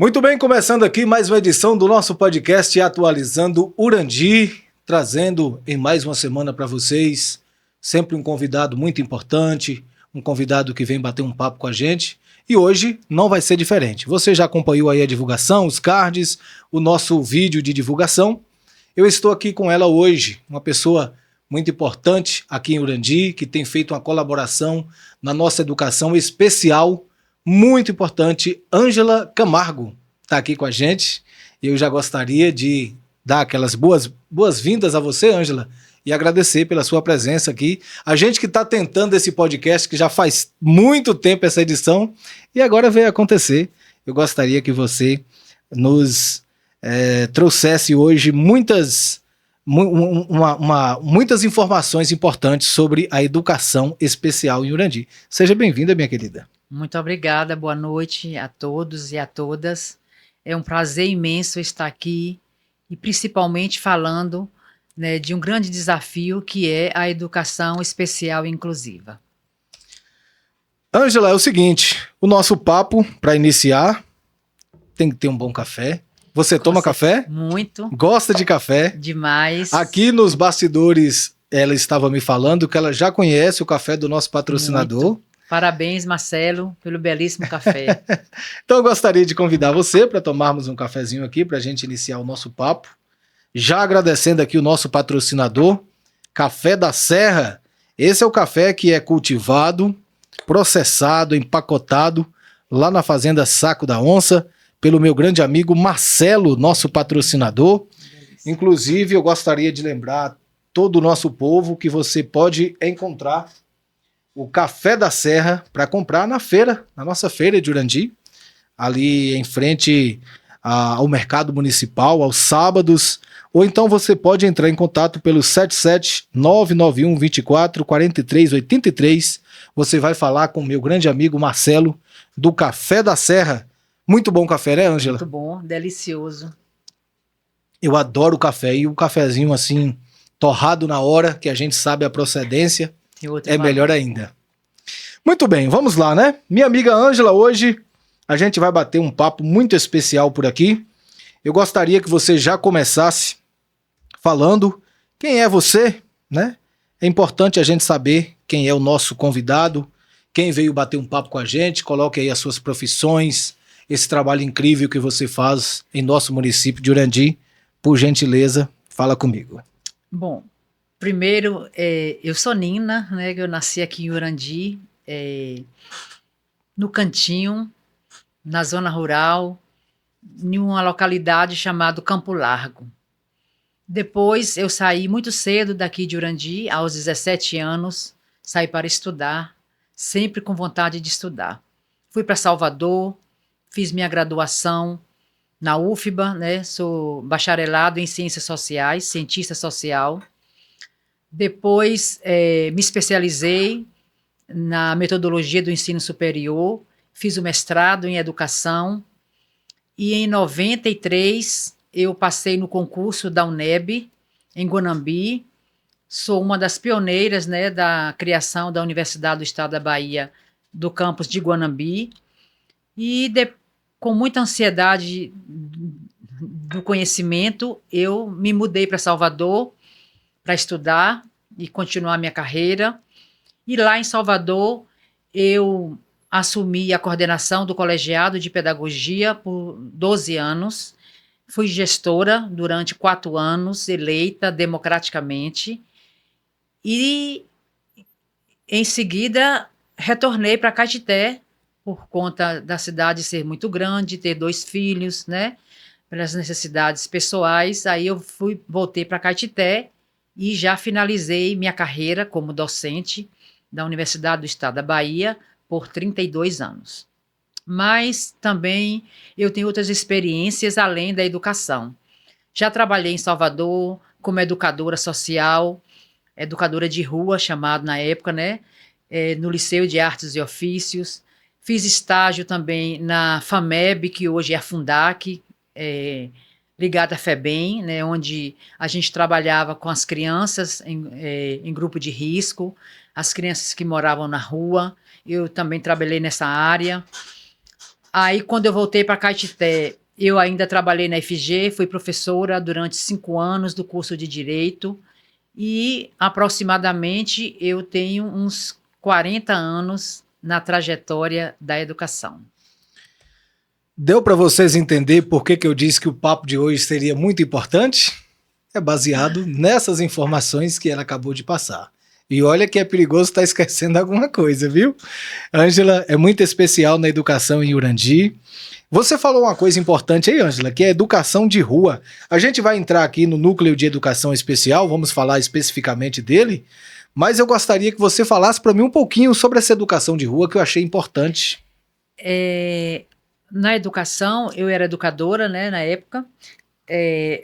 Muito bem, começando aqui mais uma edição do nosso podcast Atualizando Urandi, trazendo em mais uma semana para vocês sempre um convidado muito importante, um convidado que vem bater um papo com a gente, e hoje não vai ser diferente. Você já acompanhou aí a divulgação, os cards, o nosso vídeo de divulgação. Eu estou aqui com ela hoje, uma pessoa muito importante aqui em Urandi, que tem feito uma colaboração na nossa educação especial, muito importante. Ângela Camargo está aqui com a gente. Eu já gostaria de dar aquelas boas-vindas a você, Ângela, e agradecer pela sua presença aqui. A gente que está tentando esse podcast, que já faz muito tempo essa edição, e agora veio acontecer. Eu gostaria que você nos trouxesse hoje muitas informações importantes sobre a educação especial em Urandi. Seja bem-vinda, minha querida. Muito obrigada, boa noite a todos e a todas. É um prazer imenso estar aqui e principalmente falando, né, de um grande desafio que é a educação especial e inclusiva. Ângela, é o seguinte, o nosso papo, para iniciar, tem que ter um bom café. Você toma café? Muito. Gosta de café? Demais. Aqui nos bastidores, ela estava me falando que ela já conhece o café do nosso patrocinador. Muito. Parabéns, Marcelo, pelo belíssimo café. Então eu gostaria de convidar você para tomarmos um cafezinho aqui para a gente iniciar o nosso papo. Já agradecendo aqui o nosso patrocinador, Café da Serra. Esse é o café que é cultivado, processado, empacotado lá na Fazenda Saco da Onça, pelo meu grande amigo Marcelo, nosso patrocinador. Inclusive, eu gostaria de lembrar todo o nosso povo que você pode encontrar o Café da Serra para comprar na feira, na nossa feira de Urandi, ali em frente ao mercado municipal, aos sábados, ou então você pode entrar em contato pelo 77991 24 43 83. Você vai falar com o meu grande amigo Marcelo, do Café da Serra. Muito bom café, né, Ângela? Muito bom, delicioso. Eu adoro café, e o cafezinho assim, torrado na hora, que a gente sabe a procedência, é melhor ainda. Muito bem, vamos lá, né? Minha amiga Ângela, hoje a gente vai bater um papo muito especial por aqui. Eu gostaria que você já começasse falando quem é você, né? É importante a gente saber quem é o nosso convidado, quem veio bater um papo com a gente. Coloque aí as suas profissões, esse trabalho incrível que você faz em nosso município de Urandi. Por gentileza, fala comigo. Bom, primeiro, eu sou Nina, né? Eu nasci aqui em Urandi, no Cantinho, na zona rural, em uma localidade chamada Campo Largo. Depois eu saí muito cedo daqui de Urandi, aos 17 anos, saí para estudar, sempre com vontade de estudar. Fui para Salvador, fiz minha graduação na UFBA, né? Sou bacharelado em Ciências Sociais, cientista social. Depois me especializei na metodologia do ensino superior, fiz o mestrado em educação e em 93 eu passei no concurso da UNEB em Guanambi. Sou uma das pioneiras, né, da criação da Universidade do Estado da Bahia do campus de Guanambi e com muita ansiedade do conhecimento eu me mudei para Salvador para estudar e continuar minha carreira. E lá em Salvador, eu assumi a coordenação do colegiado de pedagogia por 12 anos. Fui gestora durante 4 anos, eleita democraticamente. E, em seguida, retornei para Caetité, por conta da cidade ser muito grande, ter 2 filhos, né? Pelas necessidades pessoais. Aí eu voltei para Caetité e já finalizei minha carreira como docente da Universidade do Estado da Bahia por 32 anos. Mas também eu tenho outras experiências além da educação. Já trabalhei em Salvador como educadora social, educadora de rua, chamado na época, né? No Liceu de Artes e Ofícios. Fiz estágio também na FAMEB, que hoje é a Fundac, ligada à FEBEM, né, onde a gente trabalhava com as crianças em grupo de risco, as crianças que moravam na rua. Eu também trabalhei nessa área. Aí, quando eu voltei para Caetité, eu ainda trabalhei na FG, fui professora durante 5 anos do curso de Direito e, aproximadamente, eu tenho uns 40 anos na trajetória da educação. Deu para vocês entender por que eu disse que o papo de hoje seria muito importante? É baseado nessas informações que ela acabou de passar. E olha que é perigoso estar esquecendo alguma coisa, viu? Ângela é muito especial na educação em Urandi. Você falou uma coisa importante aí, Ângela, que é a educação de rua. A gente vai entrar aqui no núcleo de educação especial, vamos falar especificamente dele, mas eu gostaria que você falasse para mim um pouquinho sobre essa educação de rua que eu achei importante. Na educação, eu era educadora, né, na época.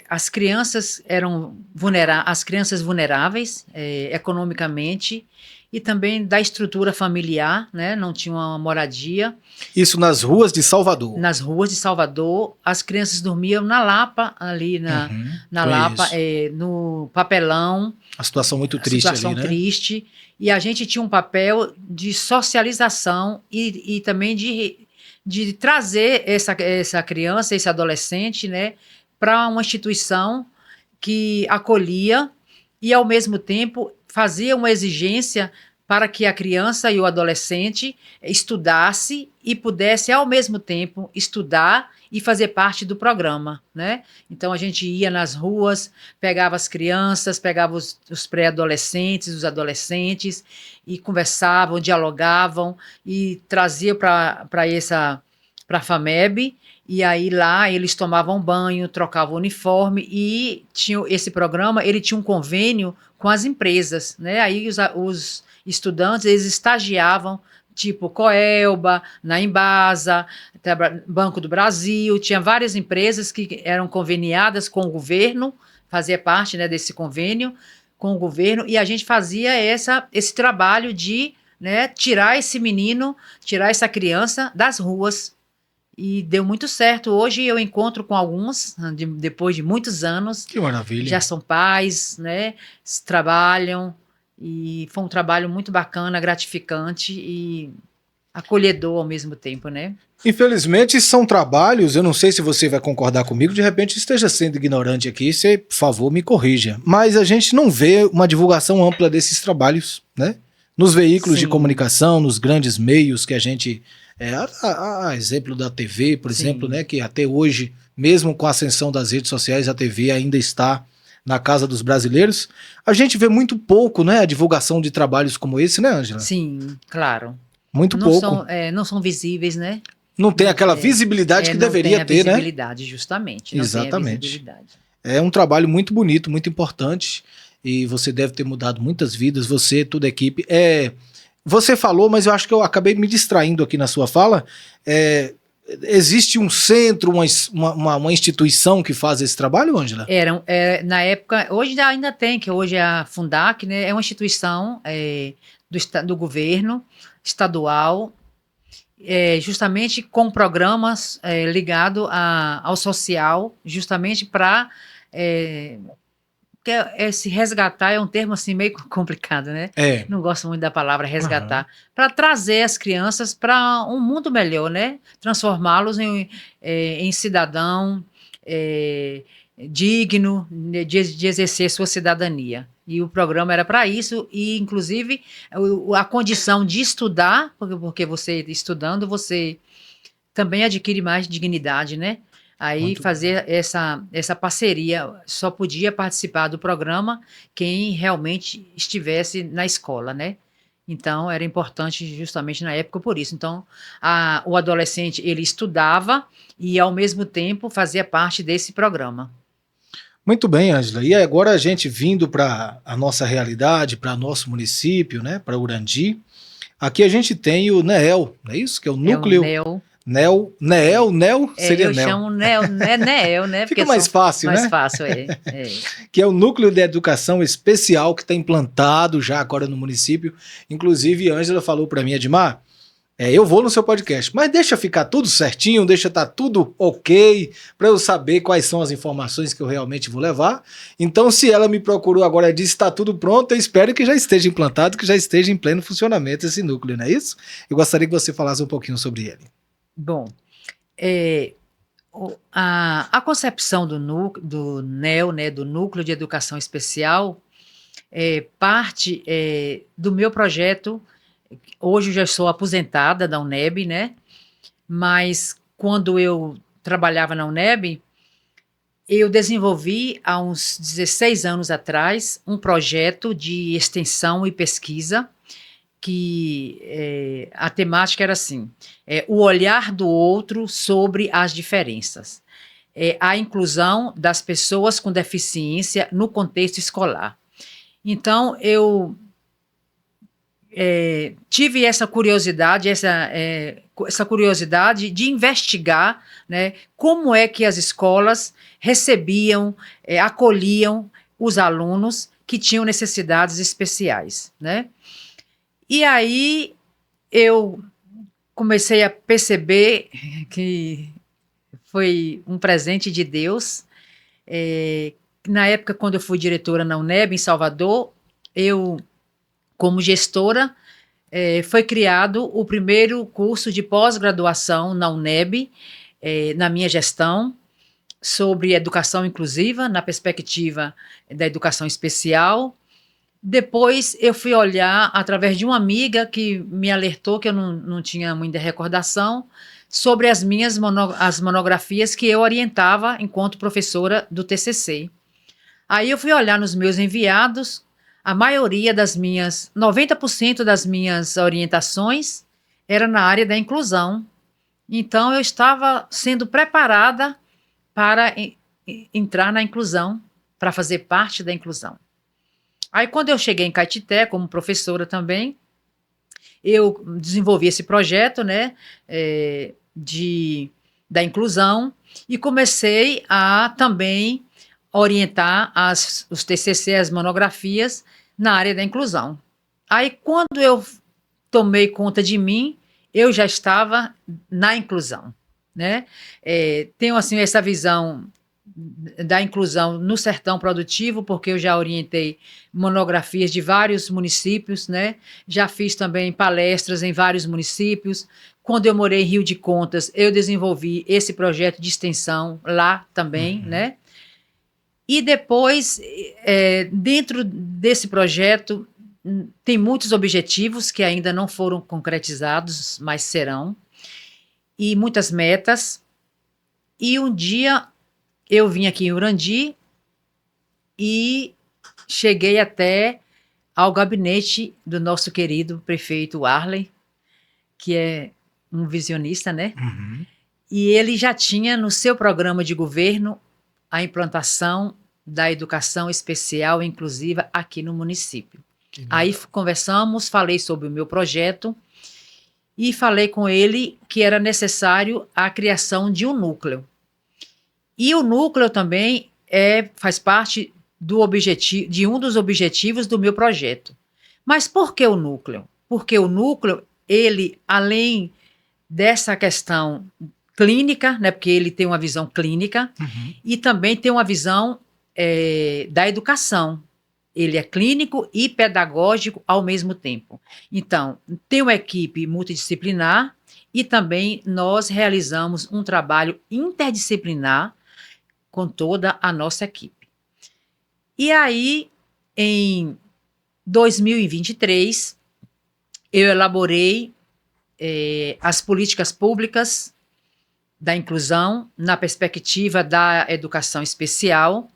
As crianças eram vulneráveis economicamente e também da estrutura familiar, né, não tinham uma moradia. Isso nas ruas de Salvador? Nas ruas de Salvador, as crianças dormiam na Lapa, ali na Lapa, no papelão. A situação muito triste ali, né? Situação triste. E a gente tinha um papel de socialização e também de trazer essa criança, esse adolescente, né, para uma instituição que acolhia e, ao mesmo tempo, fazia uma exigência para que a criança e o adolescente estudasse e pudesse, ao mesmo tempo, estudar e fazer parte do programa, né? Então, a gente ia nas ruas, pegava as crianças, pegava os pré-adolescentes, os adolescentes, e conversavam, dialogavam, e trazia para a FAMEB, e aí lá eles tomavam banho, trocavam uniforme, e esse programa ele tinha um convênio com as empresas, né? Aí os estudantes, eles estagiavam, tipo Coelba, na Embasa, Banco do Brasil, tinha várias empresas que eram conveniadas com o governo, fazia parte, né, desse convênio com o governo, e a gente fazia esse trabalho de, né, tirar esse menino, tirar essa criança das ruas. E deu muito certo. Hoje eu encontro com alguns, depois de muitos anos. Que maravilha. Já são pais, né? Trabalham. E foi um trabalho muito bacana, gratificante e acolhedor ao mesmo tempo, né? Infelizmente são trabalhos, eu não sei se você vai concordar comigo, de repente esteja sendo ignorante aqui, você, por favor, me corrija. Mas a gente não vê uma divulgação ampla desses trabalhos, né? Nos veículos de comunicação, nos grandes meios que a gente... a exemplo da TV, por exemplo, né, que até hoje, mesmo com a ascensão das redes sociais, a TV ainda está na casa dos brasileiros. A gente vê muito pouco, né, a divulgação de trabalhos como esse, né, Ângela? Sim, claro. Muito pouco. Não são visíveis, né? Não tem aquela visibilidade que deveria ter, né? Não tem a visibilidade, justamente. Exatamente. É um trabalho muito bonito, muito importante, e você deve ter mudado muitas vidas, você, toda a equipe. Você falou, mas eu acho que eu acabei me distraindo aqui na sua fala. Existe um centro, uma instituição que faz esse trabalho, Ângela? Na época, hoje ainda tem, que hoje é a Fundac, né? É uma instituição do governo estadual, justamente com programas ligados ao social, justamente para... se resgatar é um termo assim meio complicado, né? Não gosto muito da palavra resgatar. Para trazer as crianças para um mundo melhor, né? Transformá-los em cidadão digno de exercer sua cidadania. E o programa era para isso, e inclusive a condição de estudar, porque você estudando, você também adquire mais dignidade, né? Aí muito fazer essa parceria, só podia participar do programa quem realmente estivesse na escola, né? Então era importante justamente na época por isso. Então o adolescente ele estudava e ao mesmo tempo fazia parte desse programa. Muito bem, Ângela. E agora a gente vindo para a nossa realidade, para nosso município, né? Para Urandi. Aqui a gente tem o NEEL, não é isso? Que é o núcleo... NEEL, seria eu NEEL. Chamo NEEL, né? Fica mais fácil, né? Mais fácil, Que é o Núcleo de Educação Especial que está implantado já agora no município. Inclusive, a Ângela falou para mim, Edmar, eu vou no seu podcast, mas deixa ficar tudo certinho, deixa estar tudo ok, para eu saber quais são as informações que eu realmente vou levar. Então, se ela me procurou agora e disse que está tudo pronto, eu espero que já esteja implantado, que já esteja em pleno funcionamento esse núcleo, não é isso? Eu gostaria que você falasse um pouquinho sobre ele. Bom, A concepção do NEO, né, do Núcleo de Educação Especial, parte do meu projeto. Hoje eu já sou aposentada da UNEB, né? Mas quando eu trabalhava na UNEB, eu desenvolvi, há uns 16 anos atrás, um projeto de extensão e pesquisa que a temática era assim, o olhar do outro sobre as diferenças, a inclusão das pessoas com deficiência no contexto escolar. Então, eu tive essa curiosidade, essa curiosidade de investigar, né, como é que as escolas recebiam, acolhiam os alunos que tinham necessidades especiais, né? E aí eu comecei a perceber que foi um presente de Deus. Na época, quando eu fui diretora na UNEB, em Salvador, eu, como gestora, foi criado o primeiro curso de pós-graduação na UNEB, na minha gestão, sobre educação inclusiva, na perspectiva da educação especial. Depois eu fui olhar, através de uma amiga que me alertou, que eu não tinha muita recordação, sobre as minhas as monografias que eu orientava enquanto professora do TCC. Aí eu fui olhar nos meus enviados, a maioria 90% das minhas orientações era na área da inclusão. Então eu estava sendo preparada para entrar na inclusão, para fazer parte da inclusão. Aí, quando eu cheguei em Caetité, como professora também, eu desenvolvi esse projeto, né, da inclusão, e comecei a também orientar os TCC, as monografias, na área da inclusão. Aí, quando eu tomei conta de mim, eu já estava na inclusão, né? Tenho, assim, essa visão da inclusão no sertão produtivo, porque eu já orientei monografias de vários municípios, né? Já fiz também palestras em vários municípios. Quando eu morei em Rio de Contas, eu desenvolvi esse projeto de extensão lá também, né? E depois, dentro desse projeto, tem muitos objetivos que ainda não foram concretizados, mas serão, e muitas metas. E um dia eu vim aqui em Urandi e cheguei até ao gabinete do nosso querido prefeito Arley, que é um visionista, né? Uhum. E ele já tinha no seu programa de governo a implantação da educação especial e inclusiva aqui no município. Aí conversamos, falei sobre o meu projeto e falei com ele que era necessário a criação de um núcleo. E o núcleo também faz parte de um dos objetivos do meu projeto. Mas por que o núcleo? Porque o núcleo, ele, além dessa questão clínica, né, porque ele tem uma visão clínica, e também tem uma visão da educação. Ele é clínico e pedagógico ao mesmo tempo. Então, tem uma equipe multidisciplinar e também nós realizamos um trabalho interdisciplinar com toda a nossa equipe. E aí, em 2023, eu elaborei as políticas públicas da inclusão na perspectiva da educação especial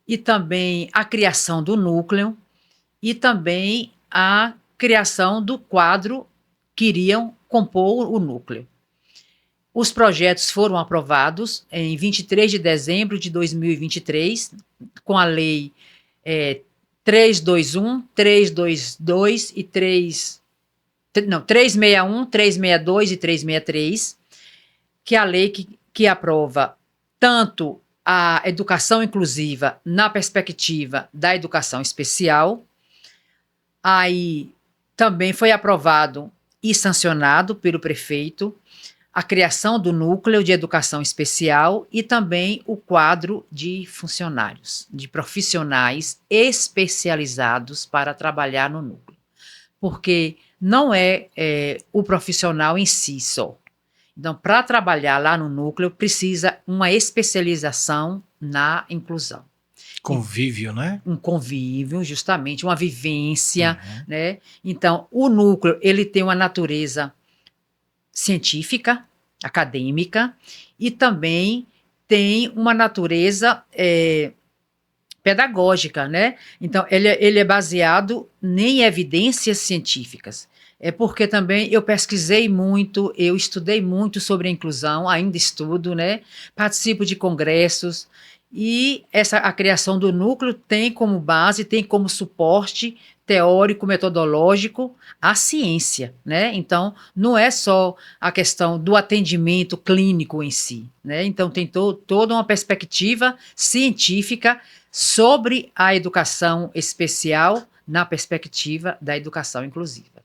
e também a criação do núcleo e também a criação do quadro que iriam compor o núcleo. Os projetos foram aprovados em 23 de dezembro de 2023, com a Lei 321, 322 e 361, 362 e 363, que é a lei que aprova tanto a educação inclusiva na perspectiva da educação especial. Aí também foi aprovado e sancionado pelo prefeito a criação do núcleo de educação especial e também o quadro de funcionários, de profissionais especializados para trabalhar no núcleo. Porque não é o profissional em si só. Então, para trabalhar lá no núcleo, precisa uma especialização na inclusão. Convívio, né? Um convívio, justamente, uma vivência, Uhum. né? Então, o núcleo, ele tem uma natureza científica, acadêmica, e também tem uma natureza pedagógica, né? Então, ele é baseado em evidências científicas. É porque também eu pesquisei muito, eu estudei muito sobre a inclusão, ainda estudo, né? Participo de congressos, e a criação do núcleo tem como base, tem como suporte teórico, metodológico, a ciência, né? Então, não é só a questão do atendimento clínico em si, né? Então, tem toda uma perspectiva científica sobre a educação especial na perspectiva da educação inclusiva.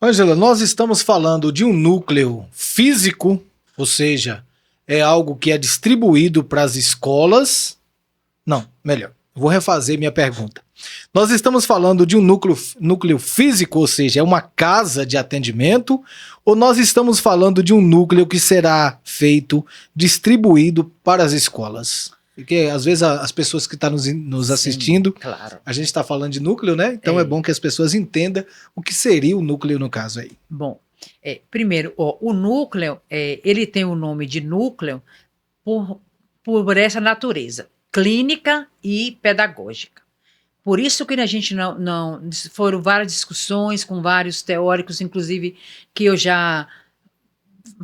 Ângela, nós estamos falando de um núcleo físico, ou seja, é algo que é distribuído para as escolas. Não, melhor, vou refazer minha pergunta. Nós estamos falando de um núcleo físico, ou seja, é uma casa de atendimento, ou nós estamos falando de um núcleo que será feito, distribuído para as escolas? Porque às vezes as pessoas que estão nos assistindo, Sim, claro. a gente está falando de núcleo, né? Então é bom que as pessoas entendam o que seria o núcleo no caso aí. Bom, primeiro, o núcleo, ele tem o nome de núcleo por essa natureza, clínica e pedagógica. Por isso que a gente não foram várias discussões com vários teóricos, inclusive que eu já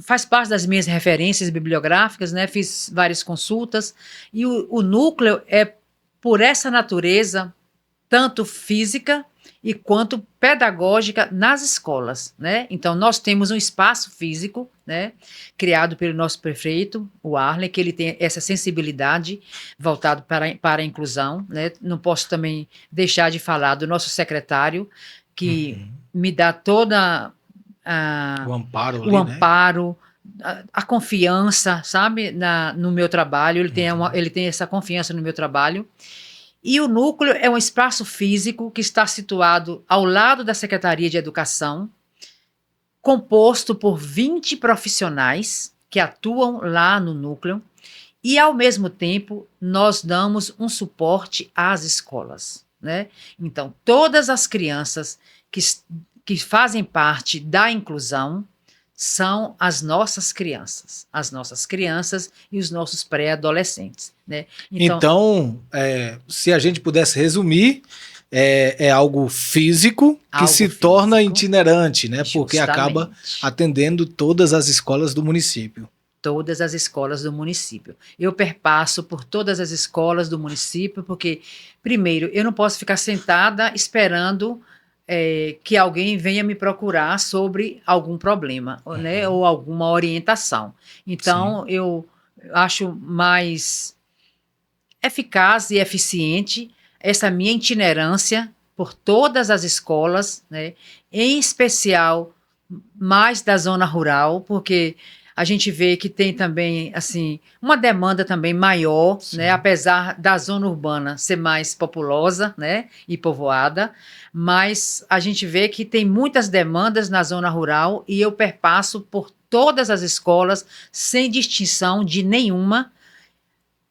faz parte das minhas referências bibliográficas, né? Fiz várias consultas, e o núcleo é por essa natureza, tanto física e quanto pedagógica nas escolas, né? Então, nós temos um espaço físico, né, criado pelo nosso prefeito, o Arlen, que ele tem essa sensibilidade voltado para a inclusão, né? Não posso também deixar de falar do nosso secretário, que me dá toda o amparo, o amparo, a confiança, sabe, no meu trabalho. Ele tem essa confiança no meu trabalho. E o núcleo é um espaço físico que está situado ao lado da Secretaria de Educação, composto por 20 profissionais que atuam lá no núcleo, e, ao mesmo tempo, nós damos um suporte às escolas, né? Então, todas as crianças que fazem parte da inclusão são as nossas crianças e os nossos pré-adolescentes, né? Então, se a gente pudesse resumir, é algo físico que se torna itinerante, né? Porque acaba atendendo todas as escolas do município. Todas as escolas do município. Eu perpasso por todas as escolas do município, porque, primeiro, eu não posso ficar sentada esperando que alguém venha me procurar sobre algum problema, né, ou alguma orientação. Então, sim, eu acho mais eficaz e eficiente essa minha itinerância por todas as escolas, né, em especial mais da zona rural, porque a gente vê que tem também, assim, uma demanda também maior, né, apesar da zona urbana ser mais populosa, né, e povoada, mas a gente vê que tem muitas demandas na zona rural, e eu perpasso por todas as escolas, sem distinção de nenhuma,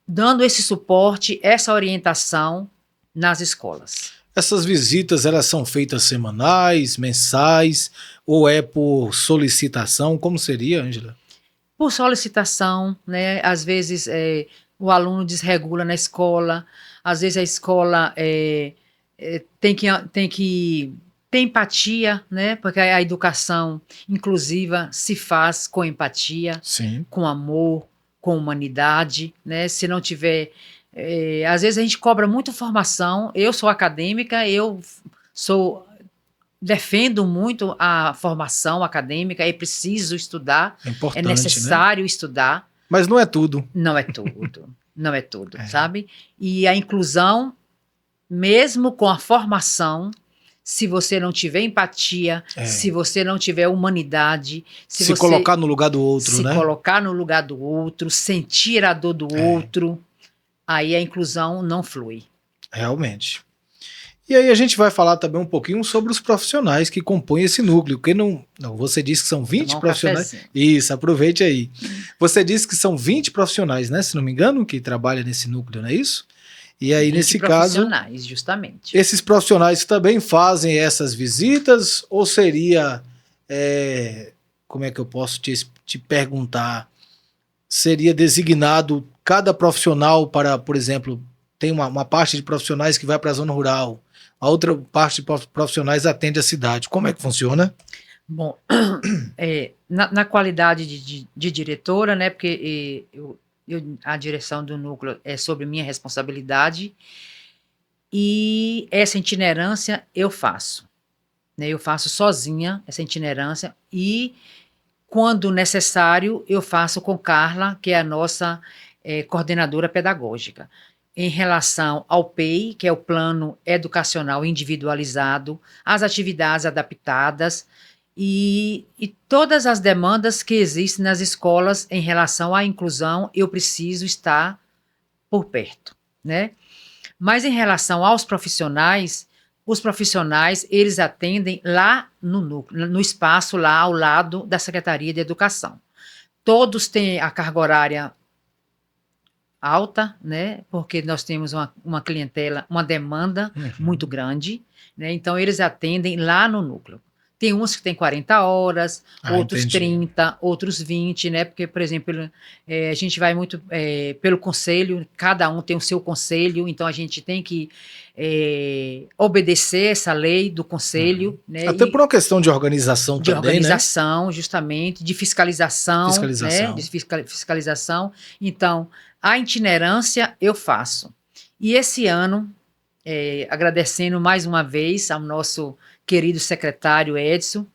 dando esse suporte, essa orientação nas escolas. Essas visitas, elas são feitas semanais, mensais, ou é por solicitação? Como seria, Ângela? Por solicitação, né? Às vezes o aluno desregula na escola, às vezes a escola tem que ter empatia, né? Porque a educação inclusiva se faz com empatia, sim, com amor, com humanidade, né? Se não tiver... às vezes a gente cobra muita formação. Eu sou acadêmica, defendo muito a formação acadêmica, é preciso estudar, é necessário, né, estudar. Mas não é tudo. Não é tudo, não é tudo, sabe? E a inclusão, mesmo com a formação, se você não tiver empatia, se você não tiver humanidade, se você colocar no lugar do outro, né? Se colocar no lugar do outro, sentir a dor do outro, aí a inclusão não flui. Realmente. E aí a gente vai falar também um pouquinho sobre os profissionais que compõem esse núcleo, porque não, você disse que são 20 Tomar um profissionais. cafezinho. Isso, aproveite aí. Você disse que são 20 profissionais, né, se não me engano, que trabalham nesse núcleo, não é isso? E aí, 20 nesse caso, profissionais, justamente. esses profissionais também fazem essas visitas, ou seria, como é que eu posso te perguntar, seria designado cada profissional para, por exemplo, tem uma parte de profissionais que vai para a zona rural, a outra parte de profissionais atende a cidade. Como é que funciona? Bom, na qualidade de diretora, né, porque a direção do núcleo é sobre minha responsabilidade, e essa itinerância eu faço, né, eu faço sozinha essa itinerância, e quando necessário eu faço com Carla, que é a nossa coordenadora pedagógica. Em relação ao PEI, que é o Plano Educacional Individualizado, as atividades adaptadas e todas as demandas que existem nas escolas em relação à inclusão, eu preciso estar por perto, né? Mas em relação aos profissionais, os profissionais, eles atendem lá no núcleo, no espaço lá ao lado da Secretaria de Educação. Todos têm a carga horária alta, né? Porque nós temos uma clientela, uma demanda muito grande, né? Então eles atendem lá no núcleo. Tem uns que têm 40 horas, outros Entendi. 30, outros 20, né? Porque, por exemplo, a gente vai muito pelo conselho, cada um tem o seu conselho, então a gente tem que obedecer essa lei do conselho, né? Até por uma questão de organização De também, organização, justamente, de fiscalização, Fiscalização. né? De fiscalização. Então, a itinerância eu faço. E esse ano, agradecendo mais uma vez ao nosso querido secretário Edson,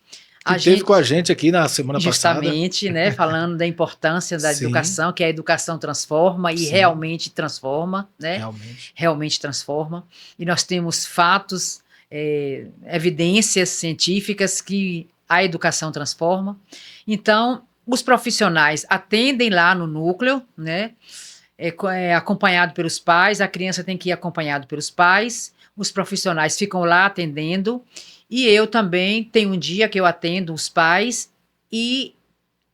Que esteve com a gente aqui na semana justamente, passada. né, falando da importância da Sim. educação, que a educação transforma e Sim. realmente transforma, né? Realmente. Realmente transforma. E nós temos fatos, evidências científicas que a educação transforma. Então, os profissionais atendem lá no núcleo, né? Acompanhado pelos pais, a criança tem que ir acompanhado pelos pais, os profissionais ficam lá atendendo, e eu também tenho um dia que eu atendo os pais, e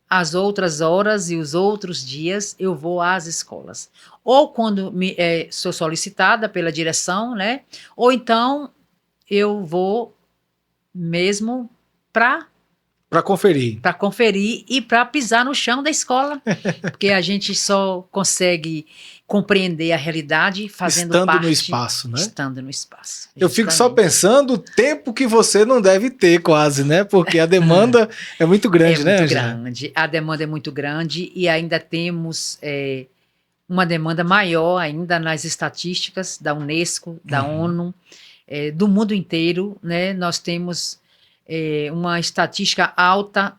as outras horas e os outros dias eu vou às escolas. Ou quando sou solicitada pela direção, né? Ou então eu vou mesmo para conferir. Para conferir e para pisar no chão da escola, porque a gente só consegue compreender a realidade fazendo Estando parte. No espaço, né? Estando no espaço. Eu fico só pensando o tempo que você não deve ter quase, né? Porque a demanda é muito grande, né, Ângela? É muito grande. A demanda é muito grande e ainda temos uma demanda maior ainda nas estatísticas da Unesco, da ONU, do mundo inteiro, né? Nós temos uma estatística alta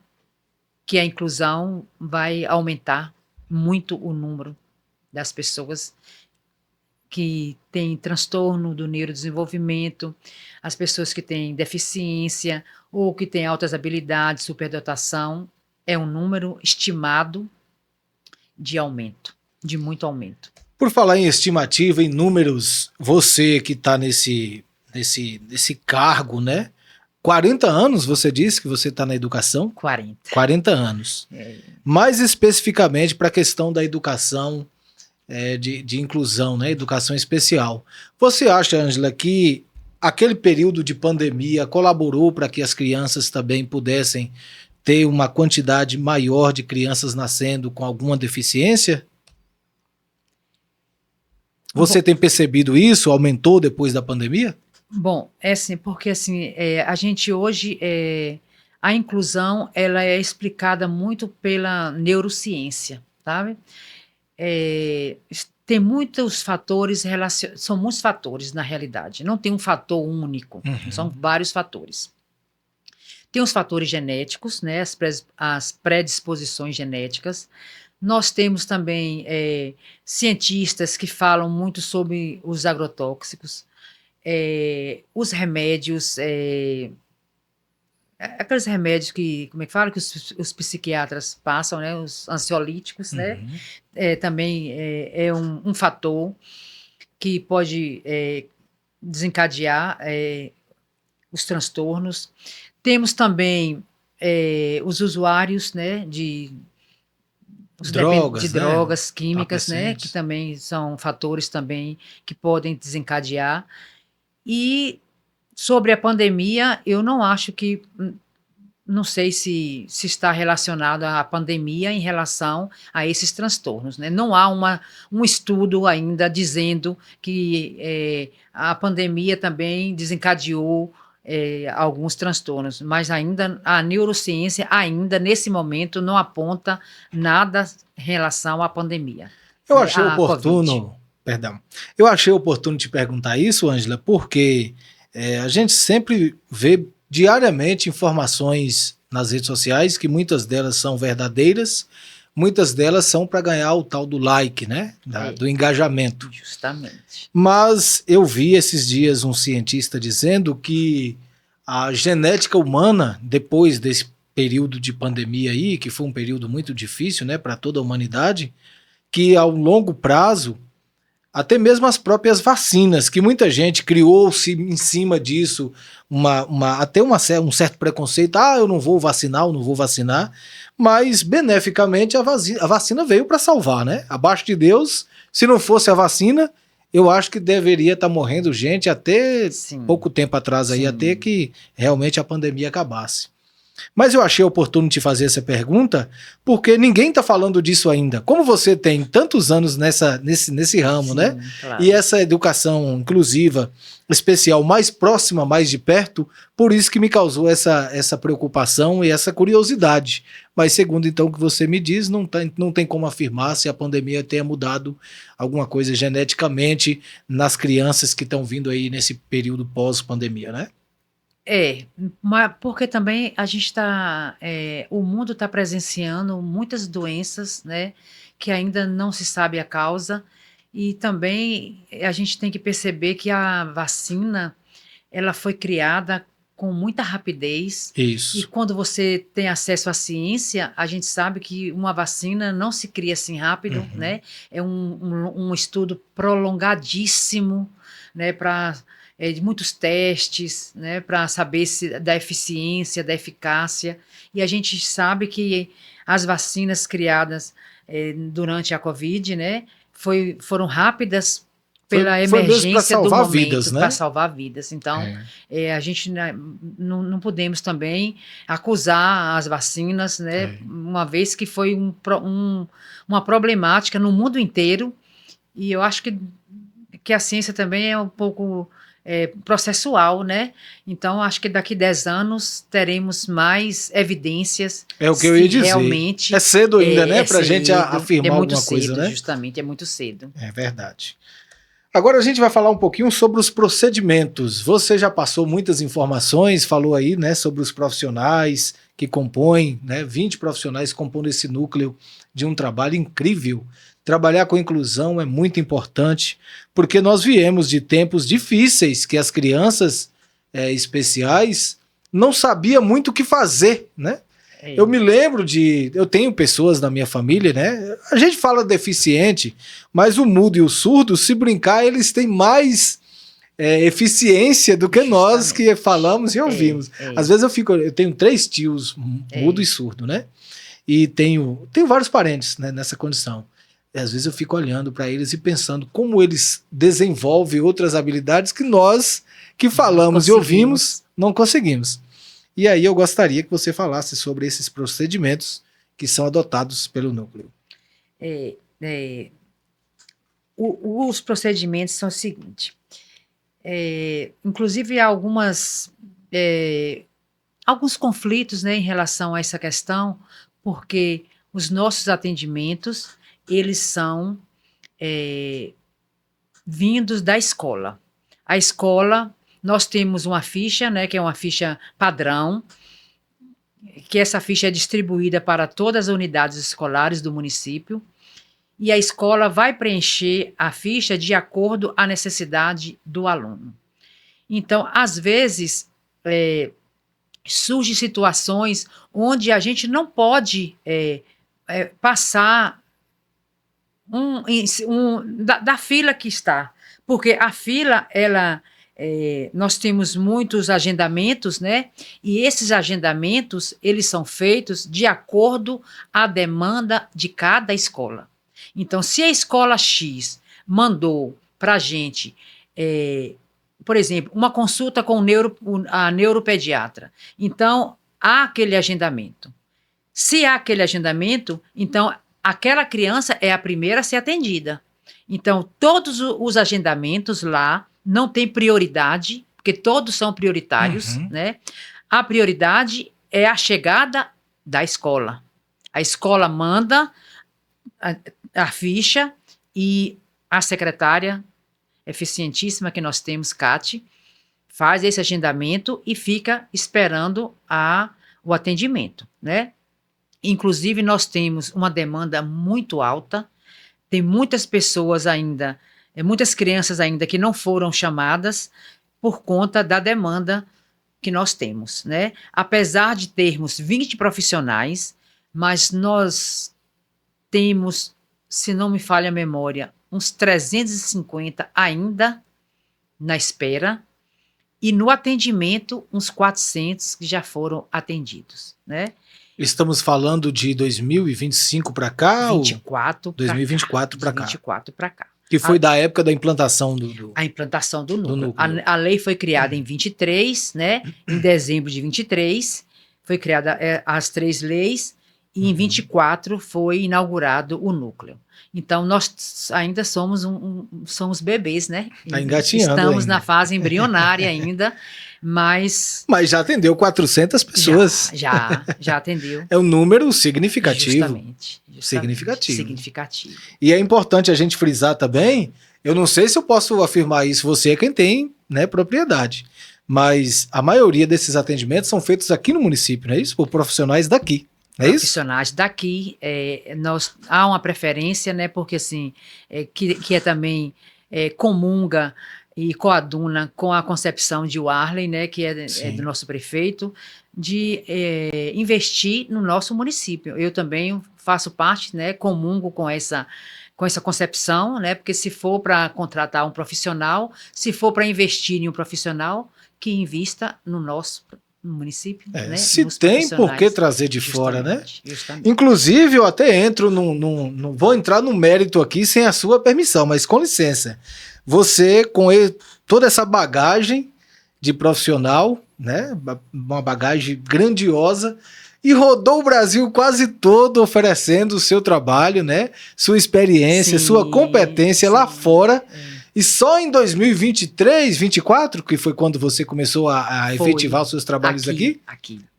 que a inclusão vai aumentar muito o número das pessoas que têm transtorno do neurodesenvolvimento, as pessoas que têm deficiência ou que têm altas habilidades, superdotação, é um número estimado de aumento, de muito aumento. Por falar em estimativa, em números, você que está nesse cargo, né? 40 anos, você disse que você está na educação? 40 anos. Mais especificamente para a questão da educação de inclusão, né? Educação especial. Você acha, Ângela, que aquele período de pandemia colaborou para que as crianças também pudessem ter uma quantidade maior de crianças nascendo com alguma deficiência? Você tem percebido isso? Aumentou depois da pandemia? Bom, assim, porque assim, a gente hoje, a inclusão, ela é explicada muito pela neurociência, sabe? Tem muitos fatores, são muitos fatores na realidade, não tem um fator único, são vários fatores. Tem os fatores genéticos, né, as predisposições genéticas. Nós temos também cientistas que falam muito sobre os agrotóxicos, os remédios, aqueles remédios que, como é que fala, que os psiquiatras passam, né, os ansiolíticos, né, também é um fator que pode desencadear os transtornos. Temos também os usuários, né, de Drogas, né? drogas químicas, né, que Entorpecentes. também são fatores também que podem desencadear. E sobre a pandemia, eu não acho que, não sei se está relacionado à pandemia em relação a esses transtornos, né? Não há um estudo ainda dizendo que a pandemia também desencadeou alguns transtornos, mas ainda a neurociência ainda nesse momento não aponta nada em relação à pandemia, Eu né? achei À Covid. oportuno, perdão, eu achei oportuno te perguntar isso, Ângela, porque a gente sempre vê diariamente informações nas redes sociais que muitas delas são verdadeiras, muitas delas são para ganhar o tal do like, né? É, Do engajamento. justamente. Mas eu vi esses dias um cientista dizendo que a genética humana, depois desse período de pandemia aí, que foi um período muito difícil, né, para toda a humanidade, que ao longo prazo, até mesmo as próprias vacinas, que muita gente criou-se em cima disso, até um certo preconceito, eu não vou vacinar, eu não vou vacinar, mas beneficamente a vacina veio para salvar, né? Abaixo de Deus, se não fosse a vacina, eu acho que deveria estar morrendo gente até Sim, pouco tempo atrás aí, até sim. que realmente a pandemia acabasse. Mas eu achei oportuno te fazer essa pergunta, porque ninguém está falando disso ainda. Como você tem tantos anos nesse ramo, né? Sim, E claro. essa educação inclusiva, especial, mais próxima, mais de perto, por isso que me causou essa preocupação e essa curiosidade. Mas segundo então o que você me diz, não tem como afirmar se a pandemia tenha mudado alguma coisa geneticamente nas crianças que estão vindo aí nesse período pós-pandemia, né? Mas porque também a gente está, o mundo está presenciando muitas doenças, né, que ainda não se sabe a causa, e também a gente tem que perceber que a vacina, ela foi criada com muita rapidez, e Isso. quando você tem acesso à ciência, a gente sabe que uma vacina não se cria assim rápido, Uhum. né? É um estudo prolongadíssimo, né, de muitos testes, né, para saber se da eficiência, da eficácia. E a gente sabe que as vacinas criadas durante a Covid, né, foram rápidas pela Foi mesmo para emergência do salvar vidas, momento para né? salvar vidas. Então, É, a gente, né, não podemos também acusar as vacinas, né, é. uma vez que foi uma problemática no mundo inteiro, e eu acho que a ciência também é um pouco processual, né? Então, acho que daqui 10 anos teremos mais evidências É o que eu ia se dizer. É realmente cedo ainda, né, é para a gente cedo, é afirmar muito alguma coisa, cedo, né? justamente, é muito cedo. É verdade. Agora a gente vai falar um pouquinho sobre os procedimentos. Você já passou muitas informações, falou aí, né, sobre os profissionais que compõem, né, 20 profissionais compondo esse núcleo de um trabalho incrível. Trabalhar com inclusão é muito importante, porque nós viemos de tempos difíceis que as crianças especiais não sabiam muito o que fazer, né? Eu É, me lembro eu tenho pessoas na minha família, né? A gente fala deficiente, mas o mudo e o surdo, se brincar, eles têm mais eficiência do que nós que justamente. falamos e ouvimos. Às É, vezes eu tenho 3 tios, mudo e é. surdo, né? E tenho vários parentes, né, nessa condição. E às vezes eu fico olhando para eles e pensando como eles desenvolvem outras habilidades que nós que Não falamos e ouvimos conseguimos. não conseguimos. E aí eu gostaria que você falasse sobre esses procedimentos que são adotados pelo núcleo. É, é, os procedimentos são o seguinte, inclusive há alguns conflitos, né, em relação a essa questão, porque os nossos atendimentos, eles são vindos da escola. A escola, nós temos uma ficha, né, que é uma ficha padrão, que essa ficha é distribuída para todas as unidades escolares do município, e a escola vai preencher a ficha de acordo à necessidade do aluno. Então, às vezes, surgem situações onde a gente não pode passar da fila que está, porque a fila nós temos muitos agendamentos, né? E esses agendamentos, eles são feitos de acordo à demanda de cada escola. Então, se a escola X mandou para a gente, por exemplo, uma consulta com a neuropediatra, então há aquele agendamento. Se há aquele agendamento, então aquela criança é a primeira a ser atendida. Então, todos os agendamentos lá não têm prioridade, porque todos são prioritários, né? A prioridade é a chegada da escola. A escola manda a ficha e a secretária eficientíssima que nós temos, Cate, faz esse agendamento e fica esperando o atendimento, né? Inclusive, nós temos uma demanda muito alta, tem muitas pessoas ainda, muitas crianças ainda que não foram chamadas por conta da demanda que nós temos, né? Apesar de termos 20 profissionais, mas nós temos, se não me falha a memória, uns 350 ainda na espera, e no atendimento, uns 400 que já foram atendidos, né? Estamos falando de 2025 para cá? 24 2024 para cá. 24 para cá. Que foi da época da implantação a implantação do núcleo. núcleo. A lei foi criada em 23, né? Em dezembro de 23, foi criada as 3 leis, e em 24 foi inaugurado o núcleo. Então, nós ainda somos bebês, né? Tá engatinhando Estamos ainda. na fase embrionária ainda, mas já atendeu 400 pessoas. Já atendeu. É um número significativo. Justamente. Significativo. E é importante a gente frisar também, eu não sei se eu posso afirmar isso, você é quem tem, né, propriedade, mas a maioria desses atendimentos são feitos aqui no município, não é isso? Por profissionais daqui. É isso? Profissionais daqui, há uma preferência, né, porque assim, que é também comunga e coaduna com a concepção de Warley, né, que é do nosso prefeito, de investir no nosso município. Eu também faço parte, né, comungo com essa concepção, né, porque se for para contratar um profissional, se for para investir em um profissional, que invista no nosso município, né? Se tem por que trazer de fora, né? Justamente. Inclusive, eu até entro, não vou entrar no mérito aqui sem a sua permissão, mas com licença. Você, com toda essa bagagem de profissional, né? Uma bagagem grandiosa, e rodou o Brasil quase todo oferecendo o seu trabalho, né? Sua experiência, sua competência lá fora. E só em 2023, 2024, que foi quando você começou a efetivar os seus trabalhos aqui?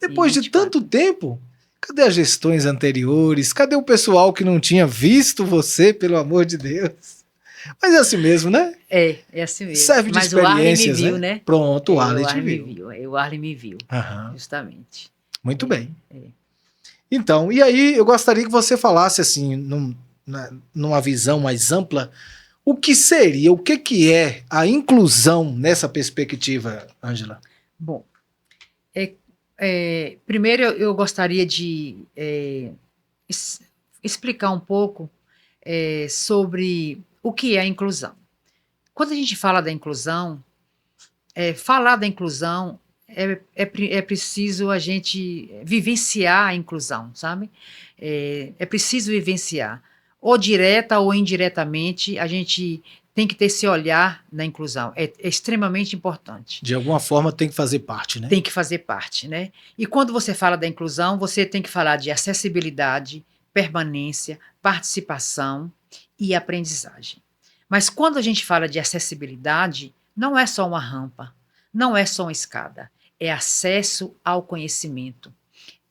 Depois de tanto tempo, cadê as gestões anteriores? Cadê o pessoal que não tinha visto você, pelo amor de Deus? Mas é assim mesmo, né? É assim mesmo. Serve de experiências, o Arley me viu, né? Pronto, o Arley te viu. O Arley me viu, justamente. Muito bem. Então, e aí eu gostaria que você falasse assim, numa visão mais ampla, o que é a inclusão nessa perspectiva, Ângela? Bom, primeiro eu gostaria de explicar um pouco sobre o que é a inclusão. Quando a gente fala da inclusão, é preciso a gente vivenciar a inclusão, sabe? É preciso vivenciar. Ou direta ou indiretamente, a gente tem que ter esse olhar na inclusão. É extremamente importante. De alguma forma tem que fazer parte, né? Tem que fazer parte, né? E quando você fala da inclusão, você tem que falar de acessibilidade, permanência, participação e aprendizagem. Mas quando a gente fala de acessibilidade, não é só uma rampa, não é só uma escada. É acesso ao conhecimento.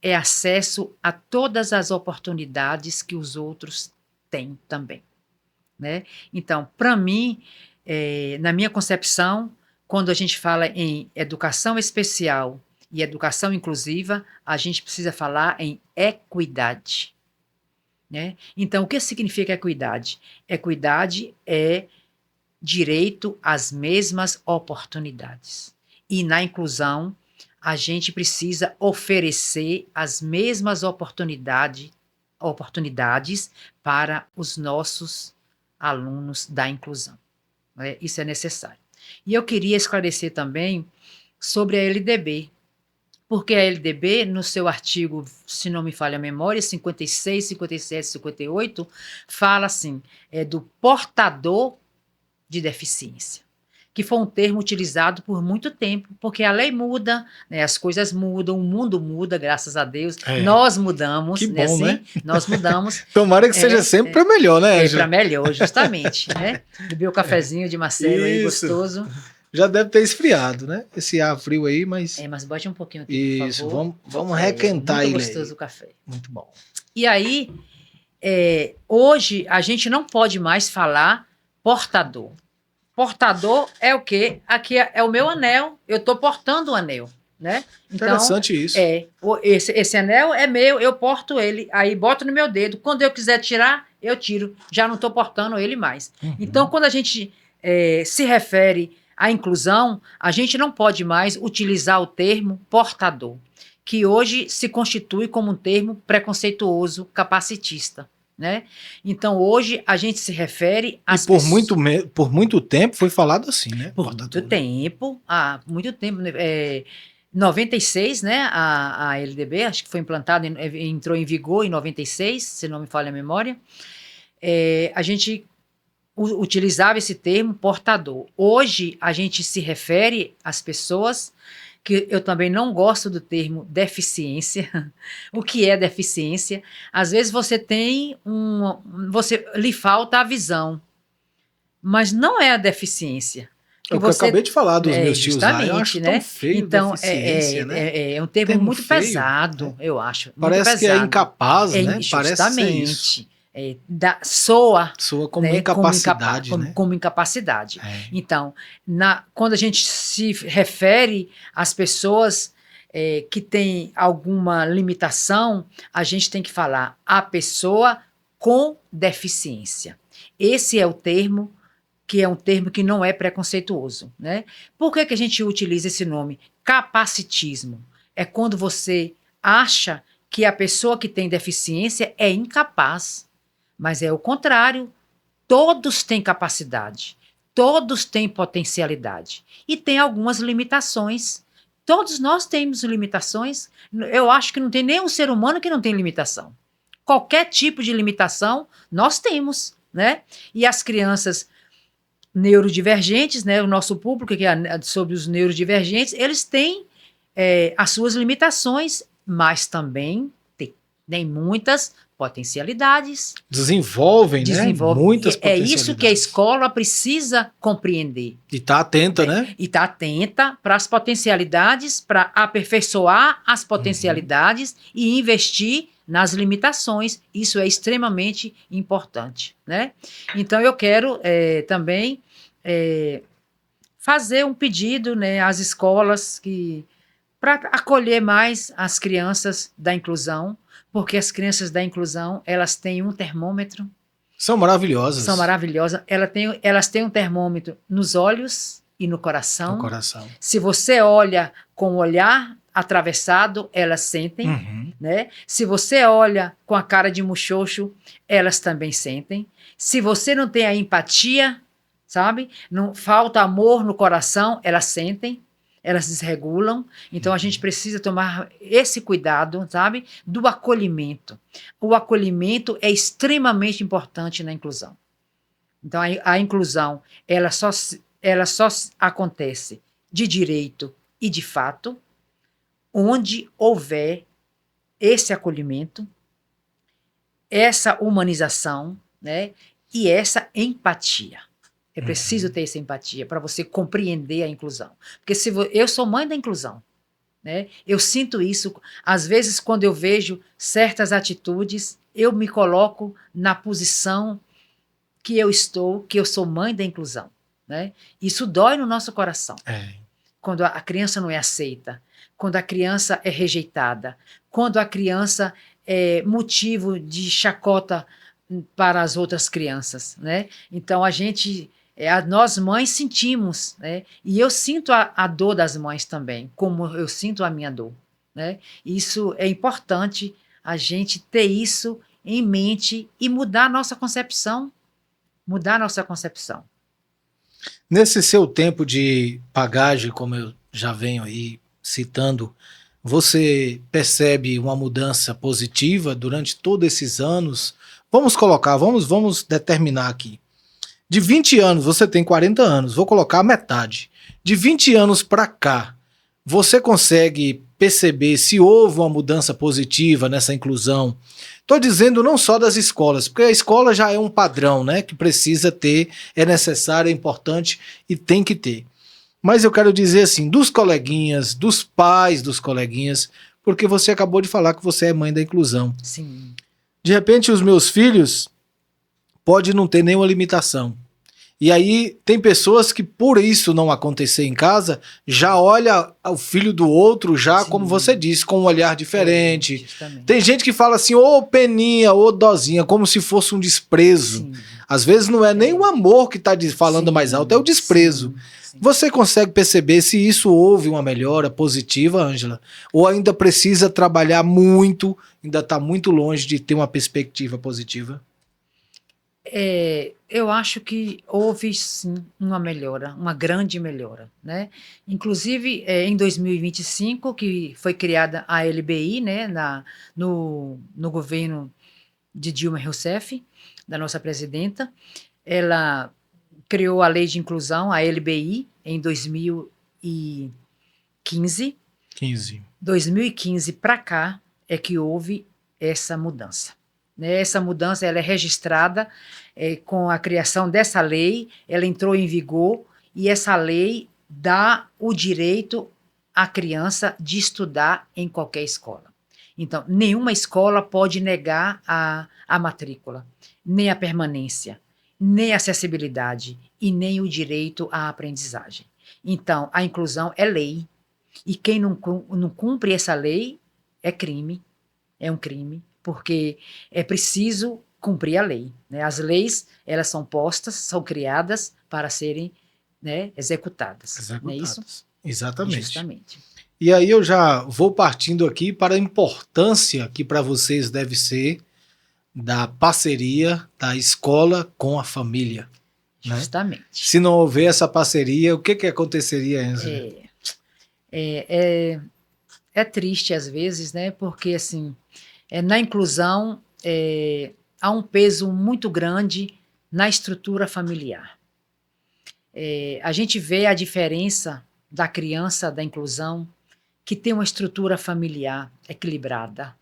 É acesso a todas as oportunidades que os outros têm também, né? Então, para mim, na minha concepção, quando a gente fala em educação especial e educação inclusiva, a gente precisa falar em equidade, né? Então, o que significa equidade? Equidade é direito às mesmas oportunidades. E na inclusão, a gente precisa oferecer as mesmas oportunidades para os nossos alunos da inclusão. Isso é necessário. E eu queria esclarecer também sobre a LDB, porque a LDB, no seu artigo, se não me falha a memória, 56, 57, 58, fala assim, do portador de deficiência, que foi um termo utilizado por muito tempo, porque a lei muda, né, as coisas mudam, o mundo muda, graças a Deus, nós mudamos, que né, bom, assim, né? nós mudamos. Tomara que seja sempre para melhor, né, Ângela? Para melhor, justamente, né? Beber o cafezinho de Marcelo aí, gostoso. Já deve ter esfriado, né? Esse ar frio aí, mas... Mas bote um pouquinho aqui, por favor. Isso, vamos requentar ele. Muito gostoso o café. Muito bom. E aí, hoje, a gente não pode mais falar portador. Portador é o quê? Aqui é o meu anel, eu estou portando o anel, né? Então, interessante isso. Esse anel é meu, eu porto ele, aí boto no meu dedo. Quando eu quiser tirar, eu tiro. Já não estou portando ele mais. Então, quando a gente se refere à inclusão, a gente não pode mais utilizar o termo portador, que hoje se constitui como um termo preconceituoso, capacitista, né? Então, hoje, a gente se refere às pessoas... por muito tempo foi falado assim, né? Por muito tempo, há muito tempo, 96, né, a LDB, acho que foi implantada, entrou em vigor em 96, se não me falha a memória, a gente utilizava esse termo portador. Hoje, a gente se refere às pessoas, que eu também não gosto do termo deficiência. O que é deficiência? Às vezes você lhe falta a visão, mas não é a deficiência. É o que eu acabei de falar dos meus tios lá, eu acho tão feio, então, deficiência, né? É um termo muito feio, pesado, eu acho. Parece muito que é incapaz, né? Justamente. Soa como incapacidade, né? Como incapacidade. Então, quando a gente se refere às pessoas que têm alguma limitação, a gente tem que falar a pessoa com deficiência. Esse é o termo, que é um termo que não é preconceituoso, né? Por que a gente utiliza esse nome? Capacitismo. É quando você acha que a pessoa que tem deficiência é incapaz. Mas é o contrário, todos têm capacidade, todos têm potencialidade e tem algumas limitações. Todos nós temos limitações. Eu acho que não tem nenhum ser humano que não tem limitação. Qualquer tipo de limitação nós temos, né? E as crianças neurodivergentes, né? O nosso público que é sobre os neurodivergentes, eles têm as suas limitações, mas também tem muitas potencialidades. Desenvolvem, né? Muitas potencialidades. É isso que a escola precisa compreender. E está atenta, né? E está atenta para as potencialidades, para aperfeiçoar as potencialidades e investir nas limitações. Isso é extremamente importante, né? Então, eu quero também fazer um pedido, né, às escolas para acolher mais as crianças da inclusão, porque as crianças da inclusão, elas têm um termômetro. São maravilhosas. São maravilhosas. Elas têm um termômetro nos olhos e no coração. No coração. Se você olha com o olhar atravessado, elas sentem, né? Se você olha com a cara de muxoxo, elas também sentem. Se você não tem a empatia, sabe? Não falta amor no coração, elas sentem. Elas desregulam, então a gente precisa tomar esse cuidado, sabe, do acolhimento. O acolhimento é extremamente importante na inclusão. Então a inclusão, ela só acontece de direito e de fato, onde houver esse acolhimento, essa humanização, né, e essa empatia. É preciso ter essa empatia para você compreender a inclusão. Porque eu sou mãe da inclusão, né? Eu sinto isso. Às vezes, quando eu vejo certas atitudes, eu me coloco na posição que eu sou mãe da inclusão, né? Isso dói no nosso coração. Quando a criança não é aceita, quando a criança é rejeitada, quando a criança é motivo de chacota para as outras crianças, né? Então, nós mães sentimos, né? E eu sinto a dor das mães também, como eu sinto a minha dor, né? Isso é importante, a gente ter isso em mente e mudar a nossa concepção. Mudar a nossa concepção. Nesse seu tempo de bagagem, como eu já venho aí citando, você percebe uma mudança positiva durante todos esses anos? Vamos colocar, vamos determinar aqui. De 20 anos, você tem 40 anos, vou colocar a metade. De 20 anos para cá, você consegue perceber se houve uma mudança positiva nessa inclusão? Estou dizendo não só das escolas, porque a escola já é um padrão, né? Que precisa ter, é necessário, é importante e tem que ter. Mas eu quero dizer assim, dos coleguinhas, dos pais dos coleguinhas, porque você acabou de falar que você é mãe da inclusão. Sim. De repente, os meus filhos pode não ter nenhuma limitação. E aí tem pessoas que por isso não acontecer em casa, já olha o filho do outro já, Sim. como você disse, com um olhar diferente. Justamente. Tem gente que fala assim, ô peninha, ô dozinha, como se fosse um desprezo. Sim. Às vezes não é nem o amor que está falando Sim, mais alto, é o desprezo. sim. Você consegue perceber se isso houve uma melhora positiva, Ângela? Ou ainda precisa trabalhar muito, ainda está muito longe de ter uma perspectiva positiva? Eu acho que houve sim uma melhora, uma grande melhora, né? Inclusive em 2025 que foi criada a LBI, né, no governo de Dilma Rousseff, da nossa presidenta, ela criou a Lei de Inclusão, a LBI, em 2015. 15. 2015 para cá é que houve essa mudança. Né? Essa mudança ela é registrada com a criação dessa lei, ela entrou em vigor e essa lei dá o direito à criança de estudar em qualquer escola. Então, nenhuma escola pode negar a matrícula, nem a permanência, nem a acessibilidade e nem o direito à aprendizagem. Então, a inclusão é lei. E quem não cumpre essa lei é crime, é um crime, porque é preciso cumprir a lei. Né? As leis, elas são postas, são criadas para serem, né, executadas. Não é isso? Exatamente. Justamente. E aí eu já vou partindo aqui para a importância que para vocês deve ser da parceria da escola com a família. Né? Justamente. Se não houver essa parceria, o que aconteceria, Enzo? É triste às vezes, né? Porque assim, na inclusão há um peso muito grande na estrutura familiar. A gente vê a diferença da criança da inclusão que tem uma estrutura familiar equilibrada.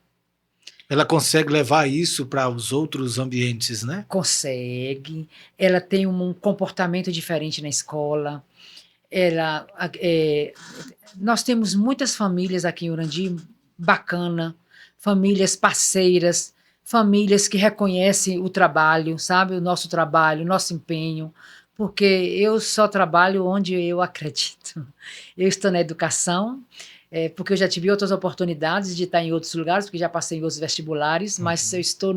Ela consegue levar isso para os outros ambientes, né? Consegue. Ela tem um comportamento diferente na escola. Nós temos muitas famílias aqui em Urandi bacana, famílias parceiras, famílias que reconhecem o trabalho, sabe? O nosso trabalho, o nosso empenho, porque eu só trabalho onde eu acredito. Eu estou na educação, porque eu já tive outras oportunidades de estar em outros lugares, porque já passei em outros vestibulares, mas eu estou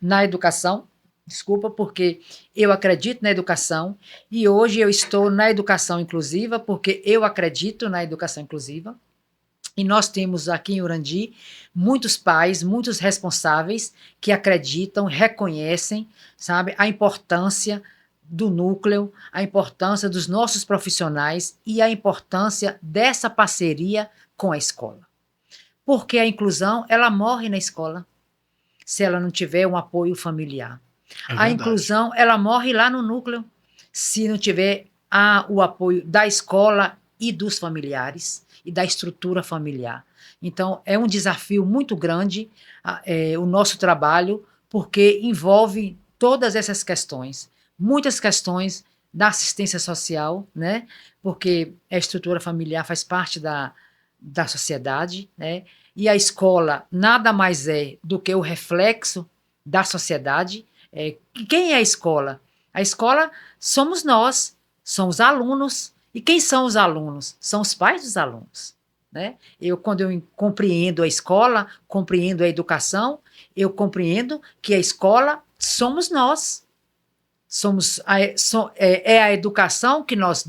na educação. Desculpa, porque eu acredito na educação e hoje eu estou na educação inclusiva porque eu acredito na educação inclusiva. E nós temos aqui em Urandi muitos pais, muitos responsáveis que acreditam, reconhecem, sabe, a importância do núcleo, a importância dos nossos profissionais e a importância dessa parceria com a escola. Porque a inclusão, ela morre na escola se ela não tiver um apoio familiar. A inclusão, ela morre lá no núcleo, se não tiver o apoio da escola e dos familiares, e da estrutura familiar. Então, é um desafio muito grande o nosso trabalho, porque envolve todas essas questões, muitas questões da assistência social, né? Porque a estrutura familiar faz parte da sociedade, né? E a escola nada mais é do que o reflexo da sociedade. Quem é a escola? A escola somos nós, são os alunos. E quem são os alunos? São os pais dos alunos. Né? Quando eu compreendo a escola, compreendo a educação, eu compreendo que a escola somos nós. É a educação que nós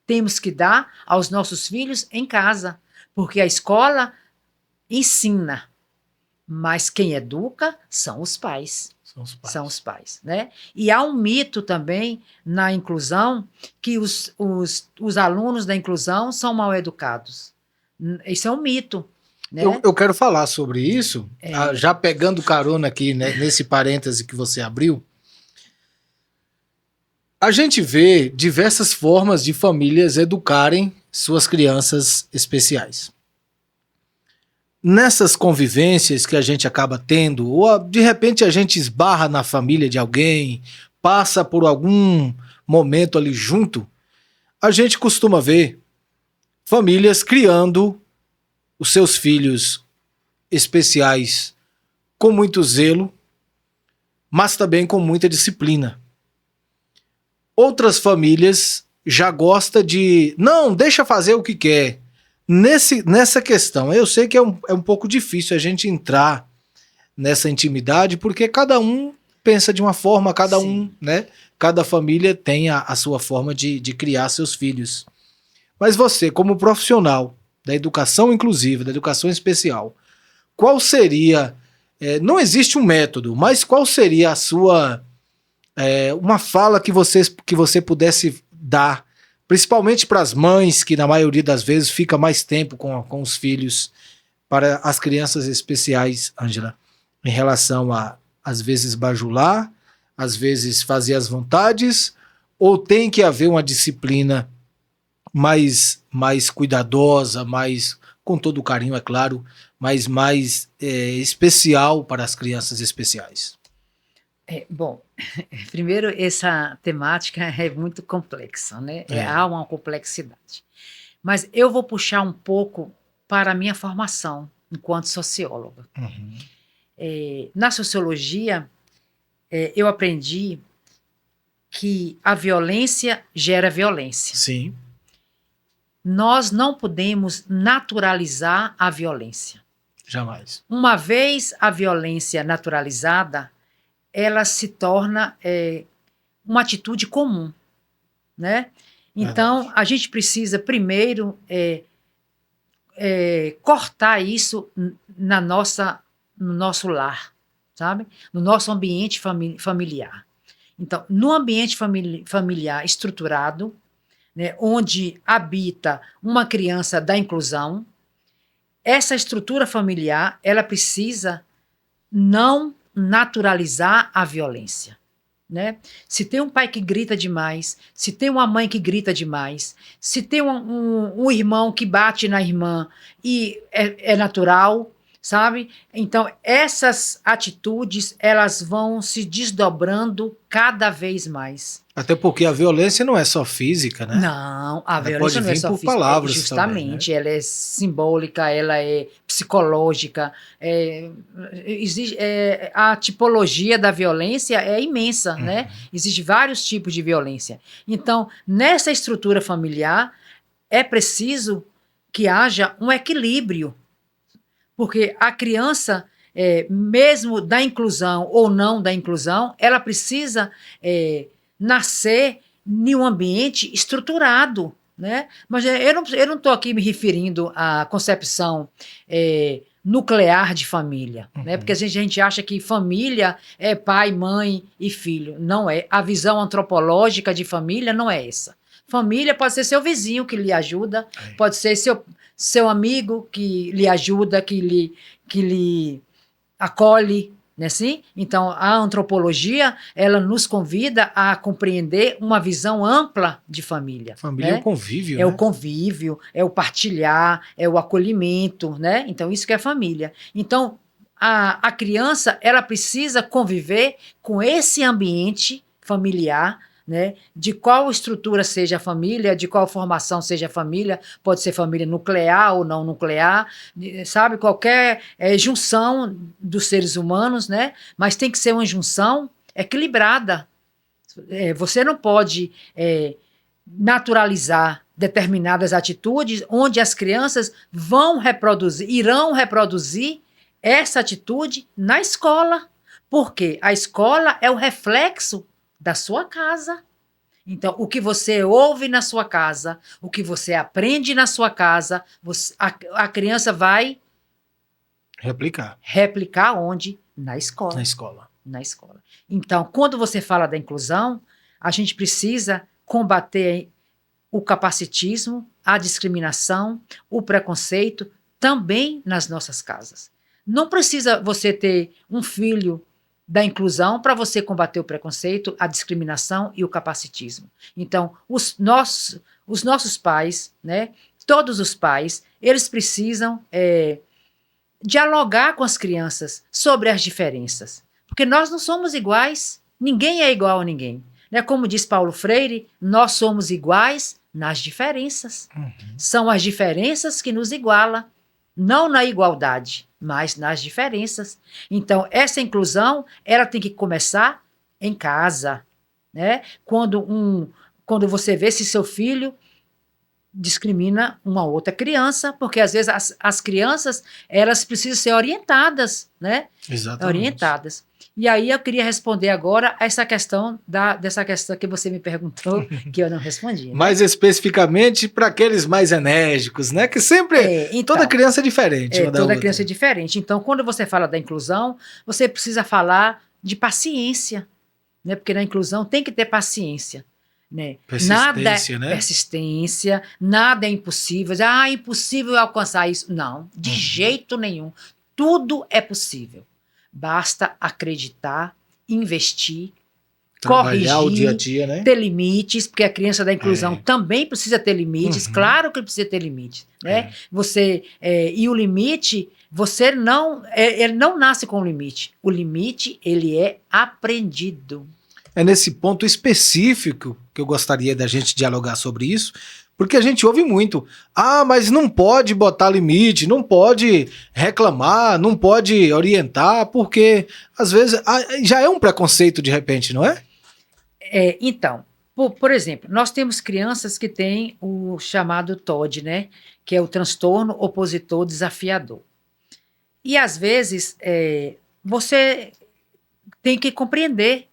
temos que dar aos nossos filhos em casa, porque a escola ensina, mas quem educa são os pais. São os pais. São os pais, né? E há um mito também na inclusão que os alunos da inclusão são mal educados. Isso é um mito, né? Eu quero falar sobre isso, já pegando carona aqui, né, nesse parêntese que você abriu. A gente vê diversas formas de famílias educarem suas crianças especiais. Nessas convivências que a gente acaba tendo, ou de repente a gente esbarra na família de alguém, passa por algum momento ali junto, a gente costuma ver famílias criando os seus filhos especiais com muito zelo, mas também com muita disciplina. Outras famílias já gostam de, não, deixa fazer o que quer. Nessa questão, eu sei que é um pouco difícil a gente entrar nessa intimidade, porque cada um pensa de uma forma, né? Cada família tem a sua forma de criar seus filhos. Mas você, como profissional da educação inclusiva, da educação especial, qual seria, não existe um método, mas qual seria a sua, uma fala que você pudesse dar, principalmente para as mães, que na maioria das vezes fica mais tempo com os filhos, para as crianças especiais, Ângela, em relação a, às vezes, bajular, às vezes fazer as vontades, ou tem que haver uma disciplina mais cuidadosa, mais, com todo o carinho, é claro, mas mais especial para as crianças especiais? Bom, primeiro, essa temática é muito complexa, né? Há uma complexidade. Mas eu vou puxar um pouco para a minha formação enquanto socióloga. Uhum. Na sociologia, eu aprendi que a violência gera violência. Sim. Nós não podemos naturalizar a violência. Jamais. Uma vez a violência naturalizada, ela se torna uma atitude comum, né? Então, a gente precisa primeiro cortar isso no nosso lar, sabe? No nosso ambiente familiar. Então, no ambiente familiar estruturado, né, onde habita uma criança da inclusão, essa estrutura familiar, ela precisa não naturalizar a violência, né? Se tem um pai que grita demais, se tem uma mãe que grita demais, se tem um irmão que bate na irmã e é natural, sabe? Então, essas atitudes, elas vão se desdobrando cada vez mais. Até porque a violência não é só física, né? Não, a ela violência pode não é vir só por física, palavras justamente, também, né? ela é simbólica, ela é psicológica, a tipologia da violência é imensa, né? Existem vários tipos de violência. Então, nessa estrutura familiar, é preciso que haja um equilíbrio, porque a criança, mesmo da inclusão ou não da inclusão, ela precisa nascer em um ambiente estruturado, né? Mas eu não estou aqui me referindo à concepção nuclear de família, né? Porque a gente acha que família é pai, mãe e filho. Não é. A visão antropológica de família não é essa. Família pode ser seu vizinho que lhe ajuda, pode ser seu amigo que lhe ajuda, que lhe acolhe, né, assim? Então, a antropologia, ela nos convida a compreender uma visão ampla de família. Família, né? É o convívio, né? É o convívio, é o partilhar, é o acolhimento, né? Então, isso que é família. Então, a criança, ela precisa conviver com esse ambiente familiar, né? De qual estrutura seja a família, de qual formação seja a família, pode ser família nuclear ou não nuclear, sabe? Qualquer junção dos seres humanos, né? Mas tem que ser uma junção equilibrada. Você não pode naturalizar determinadas atitudes onde as crianças irão reproduzir essa atitude na escola, porque a escola é o reflexo da sua casa. Então, o que você ouve na sua casa, o que você aprende na sua casa, a criança vai replicar. Replicar onde? Na escola. Na escola. na escola. Então, quando você fala da inclusão, a gente precisa combater o capacitismo, a discriminação, o preconceito, também nas nossas casas. Não precisa você ter um filho da inclusão para você combater o preconceito, a discriminação e o capacitismo. Então, os nossos pais, né, todos os pais, eles precisam dialogar com as crianças sobre as diferenças. Porque nós não somos iguais, ninguém é igual a ninguém. Né? Como diz Paulo Freire, nós somos iguais nas diferenças. São as diferenças que nos igualam, não na igualdade, mas nas diferenças. Então, essa inclusão, ela tem que começar em casa. Né? Quando você vê se seu filho discrimina uma outra criança, porque às vezes as crianças, elas precisam ser orientadas, né? Exatamente. Orientadas. E aí eu queria responder agora essa questão dessa questão que você me perguntou, que eu não respondi. Né? Mais especificamente para aqueles mais enérgicos, né? Que sempre então, toda criança é diferente. Toda criança é diferente. Então, quando você fala da inclusão, você precisa falar de paciência, né? Porque na inclusão tem que ter paciência. Né? Persistência, né? Persistência, nada é impossível. É impossível alcançar isso. Não, de jeito nenhum. Tudo é possível. Basta acreditar, investir, trabalhar corrigir, o dia a dia, né? ter limites, porque a criança da inclusão também precisa ter limites. Claro que precisa ter limites. Né? E o limite, você não... ele não nasce com o limite. O limite, ele é aprendido. É nesse ponto específico que eu gostaria da gente dialogar sobre isso, porque a gente ouve muito, mas não pode botar limite, não pode reclamar, não pode orientar, porque às vezes já é um preconceito de repente, não é? Então, por exemplo, nós temos crianças que têm o chamado TOD, né, que é o transtorno opositor desafiador. E às vezes você tem que compreender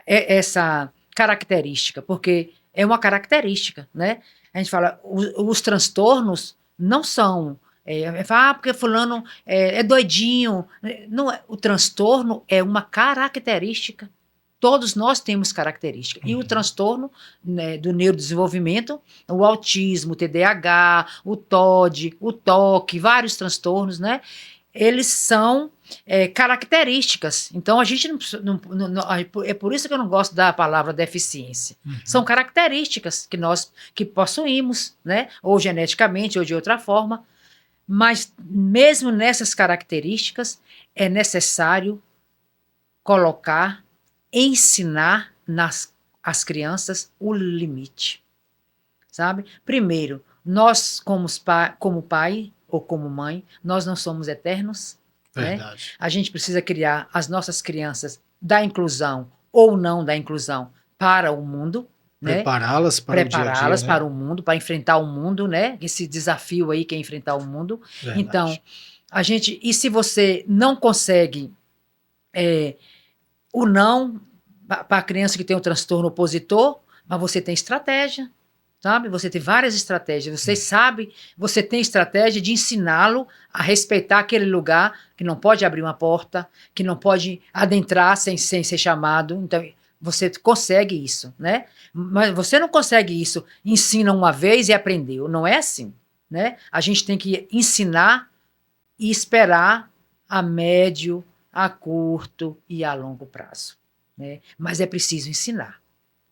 essa característica, porque é uma característica, né? A gente fala, os transtornos não são, porque fulano é doidinho. Não, o transtorno é uma característica. Todos nós temos características. E o transtorno, né, do neurodesenvolvimento, o autismo, o TDAH, o TOD, o TOC, vários transtornos, né? Eles são características. Então, a gente não, é por isso que eu não gosto da palavra deficiência. São características que possuímos, né? Ou geneticamente, ou de outra forma. Mas, mesmo nessas características, é necessário colocar, ensinar as crianças o limite. Sabe? Primeiro, nós, como pai ou como mãe, nós não somos eternos. Verdade. Né? A gente precisa criar as nossas crianças da inclusão ou não da inclusão para o mundo. Prepará-las para o dia a dia. Prepará-las para o mundo, para enfrentar o mundo, né? Esse desafio aí que é enfrentar o mundo. Verdade. Então, e se você não consegue o não para a criança que tem um transtorno opositor, mas você tem estratégia. Sabe? Você tem várias estratégias. Você tem estratégia de ensiná-lo a respeitar aquele lugar que não pode abrir uma porta, que não pode adentrar sem ser chamado. Então, você consegue isso, né? Mas você não consegue isso, ensina uma vez e aprendeu. Não é assim, né? A gente tem que ensinar e esperar a médio, a curto e a longo prazo. Né? Mas é preciso ensinar.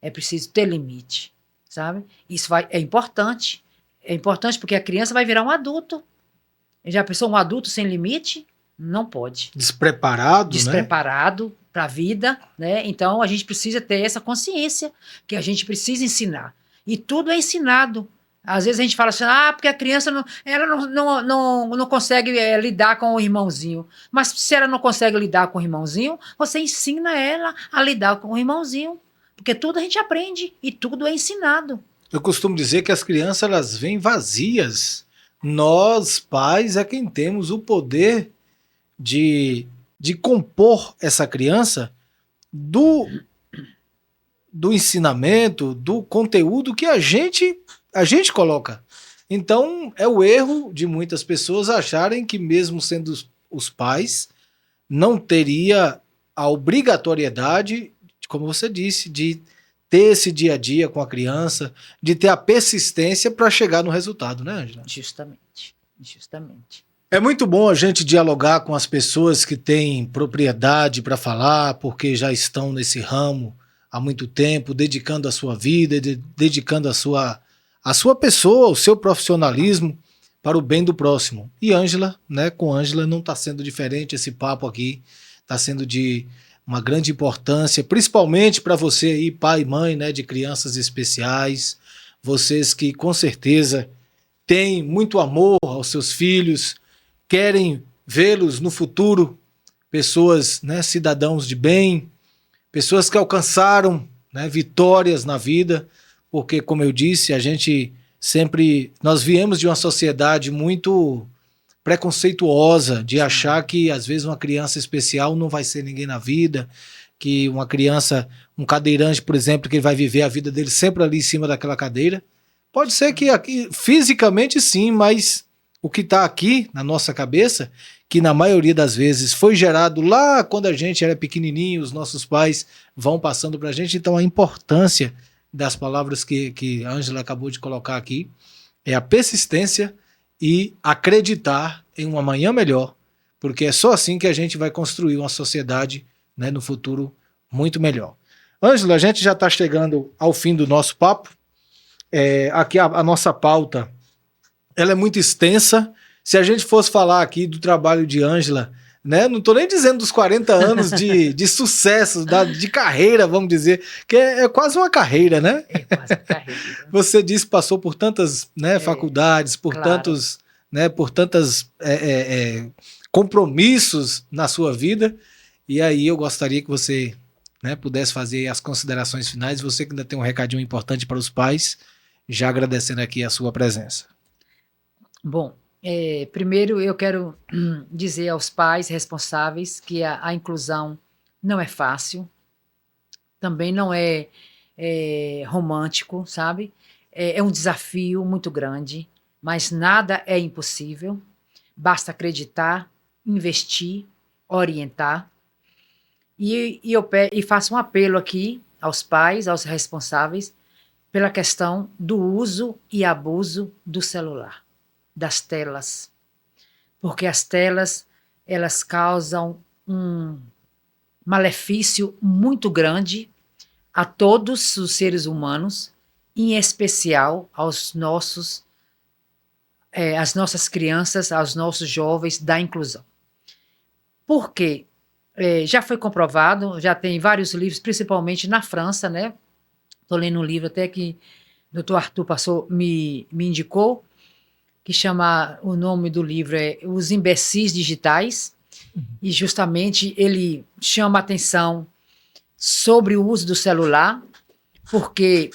É preciso ter limite. Sabe? Isso é importante. É importante porque a criança vai virar um adulto. Já pensou um adulto sem limite? Não pode. Despreparado para a vida, né? Então a gente precisa ter essa consciência que a gente precisa ensinar. E tudo é ensinado. Às vezes a gente fala assim, porque a criança não consegue lidar com o irmãozinho. Mas se ela não consegue lidar com o irmãozinho, você ensina ela a lidar com o irmãozinho. Porque tudo a gente aprende e tudo é ensinado. Eu costumo dizer que as crianças elas vêm vazias. Nós, pais, é quem temos o poder de compor essa criança do ensinamento, do conteúdo que a gente coloca. Então, é o erro de muitas pessoas acharem que mesmo sendo os pais, não teria a obrigatoriedade, como você disse, de ter esse dia a dia com a criança, de ter a persistência para chegar no resultado, né, Ângela? Justamente, justamente. É muito bom a gente dialogar com as pessoas que têm propriedade para falar, porque já estão nesse ramo há muito tempo, dedicando a sua vida, dedicando a sua pessoa, o seu profissionalismo para o bem do próximo. E Ângela, né, com Ângela não está sendo diferente esse papo aqui, está sendo de uma grande importância, principalmente para você aí, pai e mãe, né, de crianças especiais, vocês que com certeza têm muito amor aos seus filhos, querem vê-los no futuro, pessoas, né, cidadãos de bem, pessoas que alcançaram, né, vitórias na vida, porque, como eu disse, nós viemos de uma sociedade muito preconceituosa, de achar que, às vezes, uma criança especial não vai ser ninguém na vida, que uma criança, um cadeirante, por exemplo, que ele vai viver a vida dele sempre ali em cima daquela cadeira. Pode ser que aqui, fisicamente sim, mas o que está aqui na nossa cabeça, que na maioria das vezes foi gerado lá quando a gente era pequenininho, os nossos pais vão passando para a gente. Então a importância das palavras que a Ângela acabou de colocar aqui é a persistência e acreditar em um amanhã melhor, porque é só assim que a gente vai construir uma sociedade, né, no futuro muito melhor. Ângela, a gente já está chegando ao fim do nosso papo. Aqui a nossa pauta ela é muito extensa. Se a gente fosse falar aqui do trabalho de Ângela, né, não estou nem dizendo dos 40 anos de sucesso, de carreira, vamos dizer, que é quase uma carreira, né? É quase uma carreira. Você disse que passou por tantas, né, faculdades, por claro. tantos, né, por tantas compromissos na sua vida, e aí eu gostaria que você, né, pudesse fazer as considerações finais, você que ainda tem um recadinho importante para os pais, já agradecendo aqui a sua presença. Bom, primeiro eu quero dizer aos pais responsáveis que a inclusão não é fácil, também não é romântico, sabe? É um desafio muito grande, mas nada é impossível, basta acreditar, investir, orientar. E faço um apelo aqui aos pais, aos responsáveis, pela questão do uso e abuso do celular, das telas, porque as telas, elas causam um malefício muito grande a todos os seres humanos, em especial às nossas crianças, aos nossos jovens da inclusão. Por quê? Já foi comprovado, já tem vários livros, principalmente na França, né? Estou lendo um livro até que o Dr. Arthur me indicou, que chama, o nome do livro é Os Imbecis Digitais, e justamente ele chama a atenção sobre o uso do celular, porque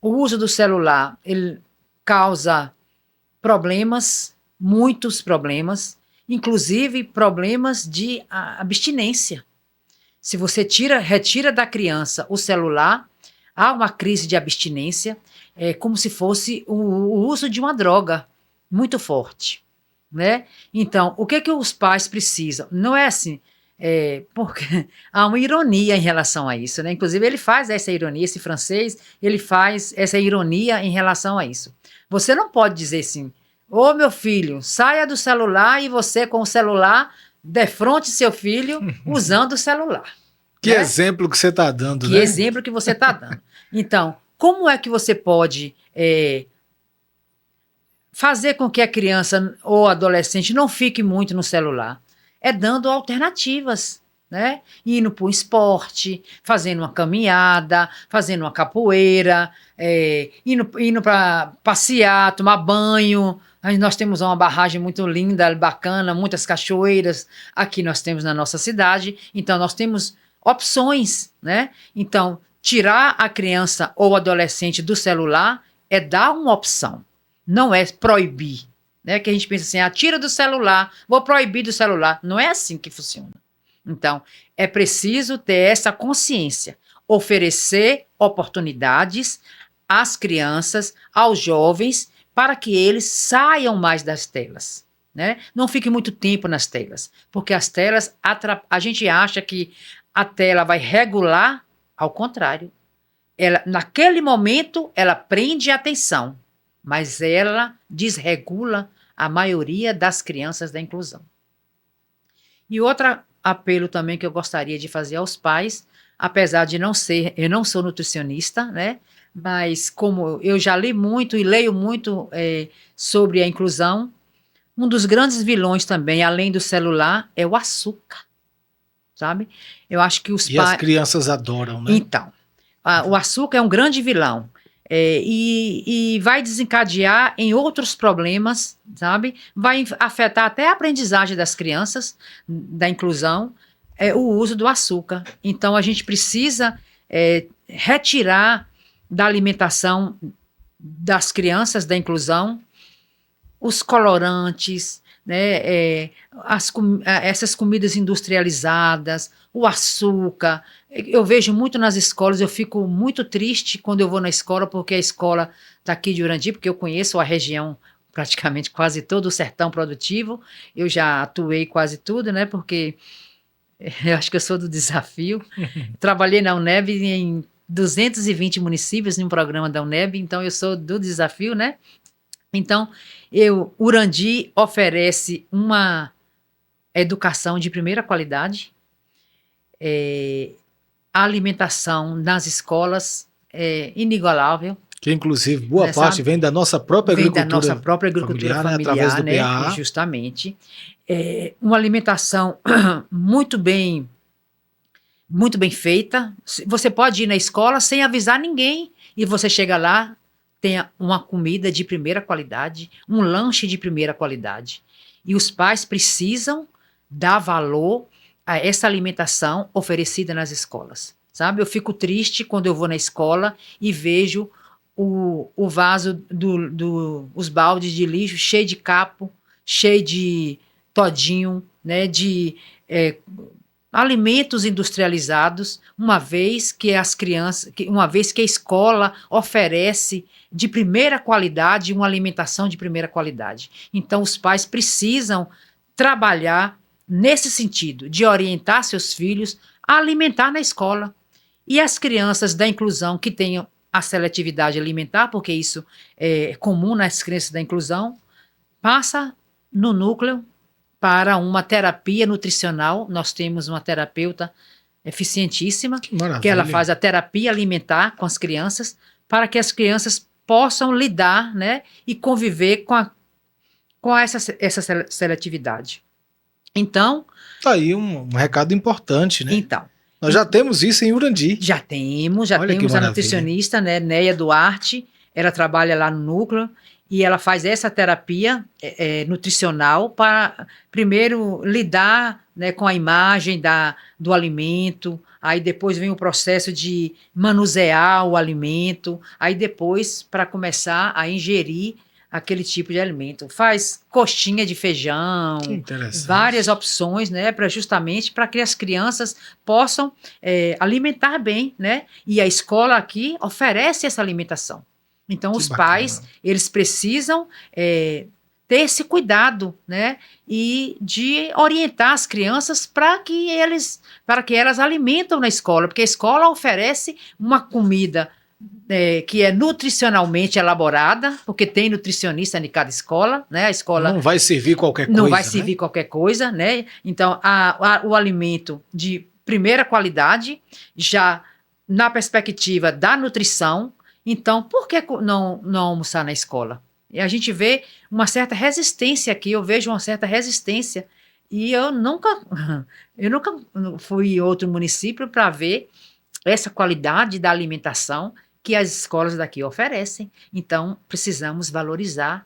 o uso do celular, ele causa problemas, muitos problemas, inclusive problemas de abstinência. Se você retira da criança o celular, há uma crise de abstinência, como se fosse o uso de uma droga muito forte, né? Então, o que os pais precisam? Não é assim, porque há uma ironia em relação a isso, né? Inclusive, ele faz essa ironia, esse francês, ele faz essa ironia em relação a isso. Você não pode dizer assim, ô meu filho, saia do celular e você com o celular defronte seu filho usando o celular. Que exemplo que você está dando, né? Que exemplo que você está dando. Então, como é que você pode fazer com que a criança ou adolescente não fique muito no celular? É dando alternativas, né? Indo para o esporte, fazendo uma caminhada, fazendo uma capoeira, indo para passear, tomar banho. Aí nós temos uma barragem muito linda, bacana, muitas cachoeiras aqui nós temos na nossa cidade. Então nós temos opções, né? Então, tirar a criança ou adolescente do celular é dar uma opção, não é proibir, né? Que a gente pensa assim, tira do celular, vou proibir do celular. Não é assim que funciona. Então, é preciso ter essa consciência, oferecer oportunidades às crianças, aos jovens, para que eles saiam mais das telas, né? Não fique muito tempo nas telas, porque as telas, a gente acha que a tela vai regular, ao contrário. Ela, naquele momento, ela prende a atenção, mas ela desregula a maioria das crianças da inclusão. E outro apelo também que eu gostaria de fazer aos pais, apesar de eu não sou nutricionista, né? Mas como eu já li muito e leio muito sobre a inclusão, um dos grandes vilões também, além do celular, é o açúcar, sabe? Eu acho que os pais... E as crianças adoram, né? Então, o açúcar é um grande vilão. E vai desencadear em outros problemas, sabe? Vai afetar até a aprendizagem das crianças, da inclusão, o uso do açúcar. Então, a gente precisa retirar da alimentação das crianças da inclusão os colorantes, né, essas comidas industrializadas, o açúcar. Eu vejo muito nas escolas, eu fico muito triste quando eu vou na escola, porque a escola está aqui de Urandi, porque eu conheço a região, praticamente quase todo o sertão produtivo, eu já atuei quase tudo, né, porque eu acho que eu sou do desafio. Trabalhei na UNEB em 220 municípios, em um programa da UNEB, então eu sou do desafio, né. Então, Urandi oferece uma educação de primeira qualidade, a alimentação nas escolas é inigualável. Que, inclusive, boa parte vem da nossa própria agricultura. Vem da nossa própria agricultura familiar, através do né? PA. Justamente. Uma alimentação muito bem feita. Você pode ir na escola sem avisar ninguém e você chega lá, tem uma comida de primeira qualidade, um lanche de primeira qualidade. E os pais precisam dar valor a essa alimentação oferecida nas escolas, sabe? Eu fico triste quando eu vou na escola e vejo o vaso, os baldes de lixo cheio de capo, cheio de todinho, né? De alimentos industrializados, uma vez que a escola oferece de primeira qualidade, uma alimentação de primeira qualidade. Então, os pais precisam trabalhar nesse sentido, de orientar seus filhos a alimentar na escola. E as crianças da inclusão que tenham a seletividade alimentar, porque isso é comum nas crianças da inclusão, passa no núcleo para uma terapia nutricional. Nós temos uma terapeuta eficientíssima, que ela faz a terapia alimentar com as crianças, para que as crianças possam lidar, né, e conviver com essa seletividade. Então... Tá aí um recado importante, né? Então. Nós já temos isso em Urandi. Já temos a nutricionista, né, Neia Duarte, ela trabalha lá no núcleo, e ela faz essa terapia nutricional para, primeiro, lidar, né, com a imagem do alimento, aí depois vem o processo de manusear o alimento, aí depois para começar a ingerir aquele tipo de alimento. Faz coxinha de feijão, várias opções, né, justamente para que as crianças possam alimentar bem, né, e a escola aqui oferece essa alimentação. Então, os pais, eles precisam ter esse cuidado, né, e de orientar as crianças para que elas alimentam na escola, porque a escola oferece uma comida que é nutricionalmente elaborada, porque tem nutricionista em cada escola, né, a escola... Não vai servir qualquer coisa, Não vai servir qualquer coisa, né, então o alimento de primeira qualidade, já na perspectiva da nutrição. Então, por que não almoçar na escola? E a gente vê uma certa resistência aqui, eu vejo uma certa resistência, e eu nunca fui em outro município para ver essa qualidade da alimentação que as escolas daqui oferecem. Então, precisamos valorizar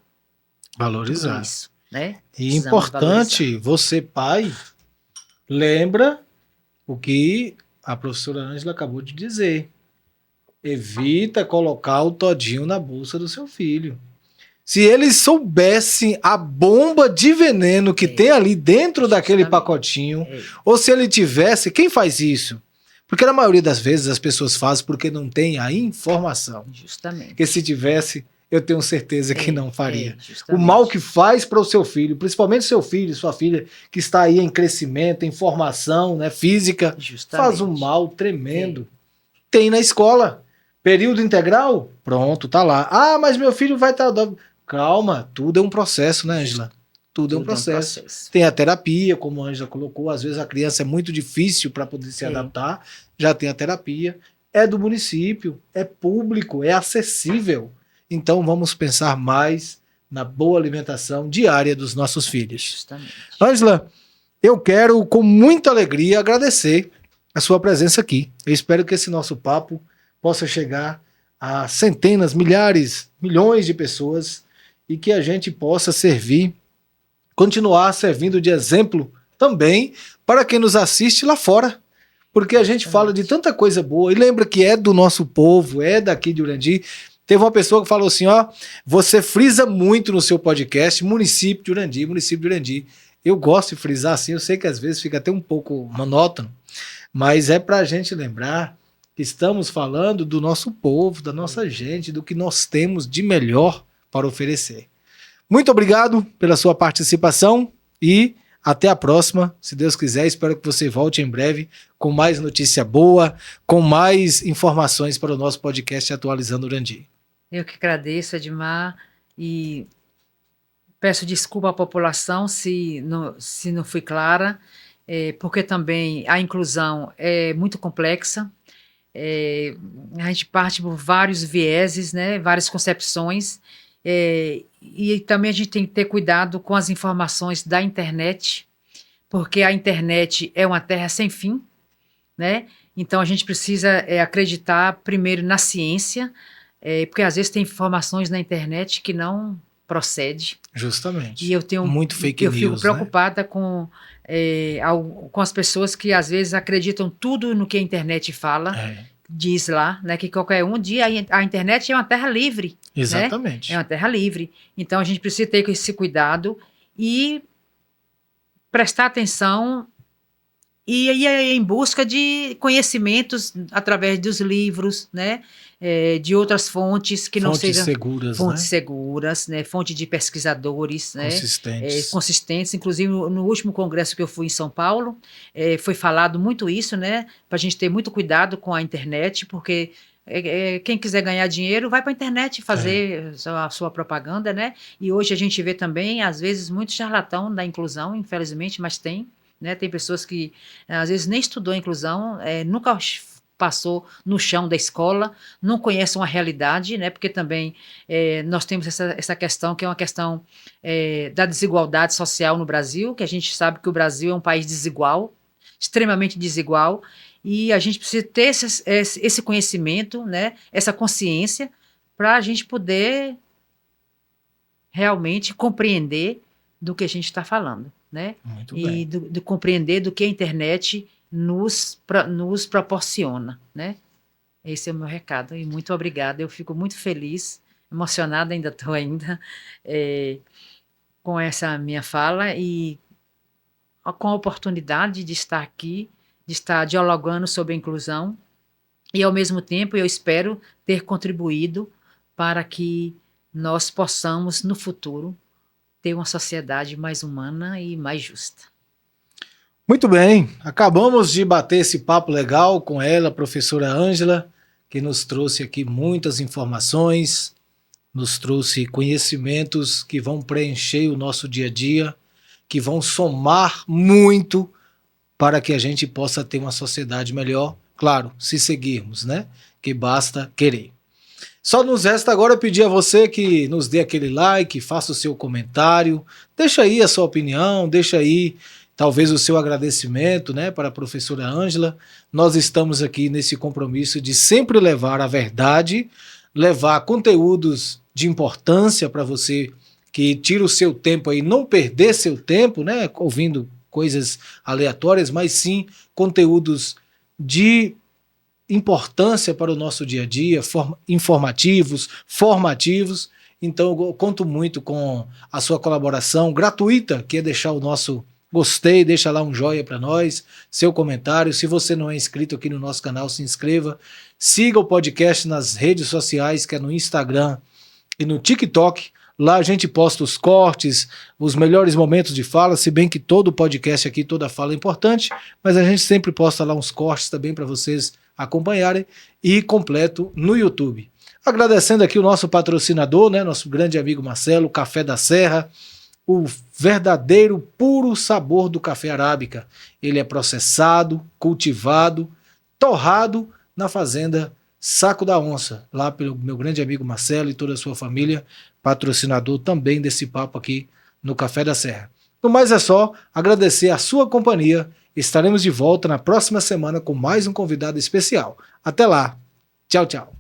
tudo isso, né? E importante, você, pai, lembra o que a professora Ângela acabou de dizer. Evita colocar o todinho na bolsa do seu filho. Se eles soubessem a bomba de veneno que tem ali dentro daquele pacotinho, ou se ele tivesse... Quem faz isso? Porque na maioria das vezes as pessoas fazem porque não tem a informação. Justamente. Porque se tivesse, eu tenho certeza que não faria. O justamente. mal que faz para o seu filho, principalmente seu filho, sua filha, que está aí em crescimento, em formação, né, física, Justamente. faz um mal tremendo. Tem na escola. Período integral? Pronto, tá lá. Ah, mas meu filho vai estar... Calma, tudo é um processo, né, Ângela? Tudo é um processo. Tem a terapia, como a Ângela colocou, às vezes a criança é muito difícil para poder se adaptar, já tem a terapia. É do município, é público, é acessível. Então vamos pensar mais na boa alimentação diária dos nossos filhos. Justamente. Ângela, eu quero com muita alegria agradecer a sua presença aqui. Eu espero que esse nosso papo possa chegar a centenas, milhares, milhões de pessoas e que a gente possa continuar servindo de exemplo também para quem nos assiste lá fora. Porque a gente fala de tanta coisa boa e lembra que é do nosso povo, é daqui de Urandi. Teve uma pessoa que falou assim, ó, você frisa muito no seu podcast, município de Urandi, município de Urandi. Eu gosto de frisar assim, eu sei que às vezes fica até um pouco monótono, mas é para a gente lembrar que estamos falando do nosso povo, da nossa gente, do que nós temos de melhor para oferecer. Muito obrigado pela sua participação e até a próxima, se Deus quiser. Espero que você volte em breve com mais notícia boa, com mais informações para o nosso podcast Atualizando Urandi. Eu que agradeço, Edmar, e peço desculpa à população se não fui clara, porque também a inclusão é muito complexa. A gente parte por vários vieses, né, várias concepções, e também a gente tem que ter cuidado com as informações da internet, porque a internet é uma terra sem fim, né? Então a gente precisa acreditar primeiro na ciência, porque às vezes tem informações na internet que não procede. Justamente. E eu tenho muito fake news, fico preocupada, né, com as pessoas que às vezes acreditam tudo no que a internet fala. Diz lá, né, que qualquer dia a internet é uma terra livre. Exatamente. Né? É uma terra livre. Então a gente precisa ter esse cuidado e prestar atenção e ir em busca de conhecimentos através dos livros, né, de outras fontes que não sejam seguras, fontes né? seguras, né, fonte de pesquisadores, né, consistentes. Inclusive no último congresso que eu fui em São Paulo, foi falado muito isso, né, para a gente ter muito cuidado com a internet, porque quem quiser ganhar dinheiro vai para a internet fazer a sua propaganda, né? E hoje a gente vê também, às vezes, muito charlatão da inclusão, infelizmente, mas tem, né? Tem pessoas que às vezes nem estudou a inclusão, nunca passou no chão da escola, não conhecem a realidade, né? Porque também nós temos essa questão que é uma questão da desigualdade social no Brasil, que a gente sabe que o Brasil é um país desigual, extremamente desigual, e a gente precisa ter esse conhecimento, né, essa consciência, para a gente poder realmente compreender do que a gente está falando, né? Muito bem. E de compreender do que a internet nos proporciona, né? Esse é o meu recado, e muito obrigada. Eu fico muito feliz, emocionada, ainda estou com essa minha fala e com a oportunidade de estar aqui, de estar dialogando sobre a inclusão, e ao mesmo tempo eu espero ter contribuído para que nós possamos no futuro ter uma sociedade mais humana e mais justa. Muito bem, acabamos de bater esse papo legal com ela, a professora Ângela, que nos trouxe aqui muitas informações, nos trouxe conhecimentos que vão preencher o nosso dia a dia, que vão somar muito para que a gente possa ter uma sociedade melhor, claro, se seguirmos, né? Que basta querer. Só nos resta agora pedir a você que nos dê aquele like, faça o seu comentário, deixa aí a sua opinião, deixa aí talvez o seu agradecimento, né, para a professora Ângela. Nós estamos aqui nesse compromisso de sempre levar a verdade, levar conteúdos de importância para você que tira o seu tempo aí, não perder seu tempo, né, ouvindo coisas aleatórias, mas sim conteúdos de importância para o nosso dia a dia, informativos, formativos. Então eu conto muito com a sua colaboração gratuita, que é deixar o nosso gostei, deixa lá um joinha para nós, seu comentário. Se você não é inscrito aqui no nosso canal, se inscreva. Siga o podcast nas redes sociais, que é no Instagram, e no TikTok. Lá a gente posta os cortes, os melhores momentos de fala, se bem que todo podcast aqui, toda fala é importante, mas a gente sempre posta lá uns cortes também para vocês acompanharem e completo no YouTube. Agradecendo aqui o nosso patrocinador, né, nosso grande amigo Marcelo, Café da Serra, o verdadeiro puro sabor do café arábica. Ele é processado, cultivado, torrado na fazenda Saco da Onça, lá pelo meu grande amigo Marcelo e toda a sua família, patrocinador também desse papo aqui no Café da Serra. No mais é só agradecer a sua companhia. Estaremos de volta na próxima semana com mais um convidado especial. Até lá. Tchau, tchau.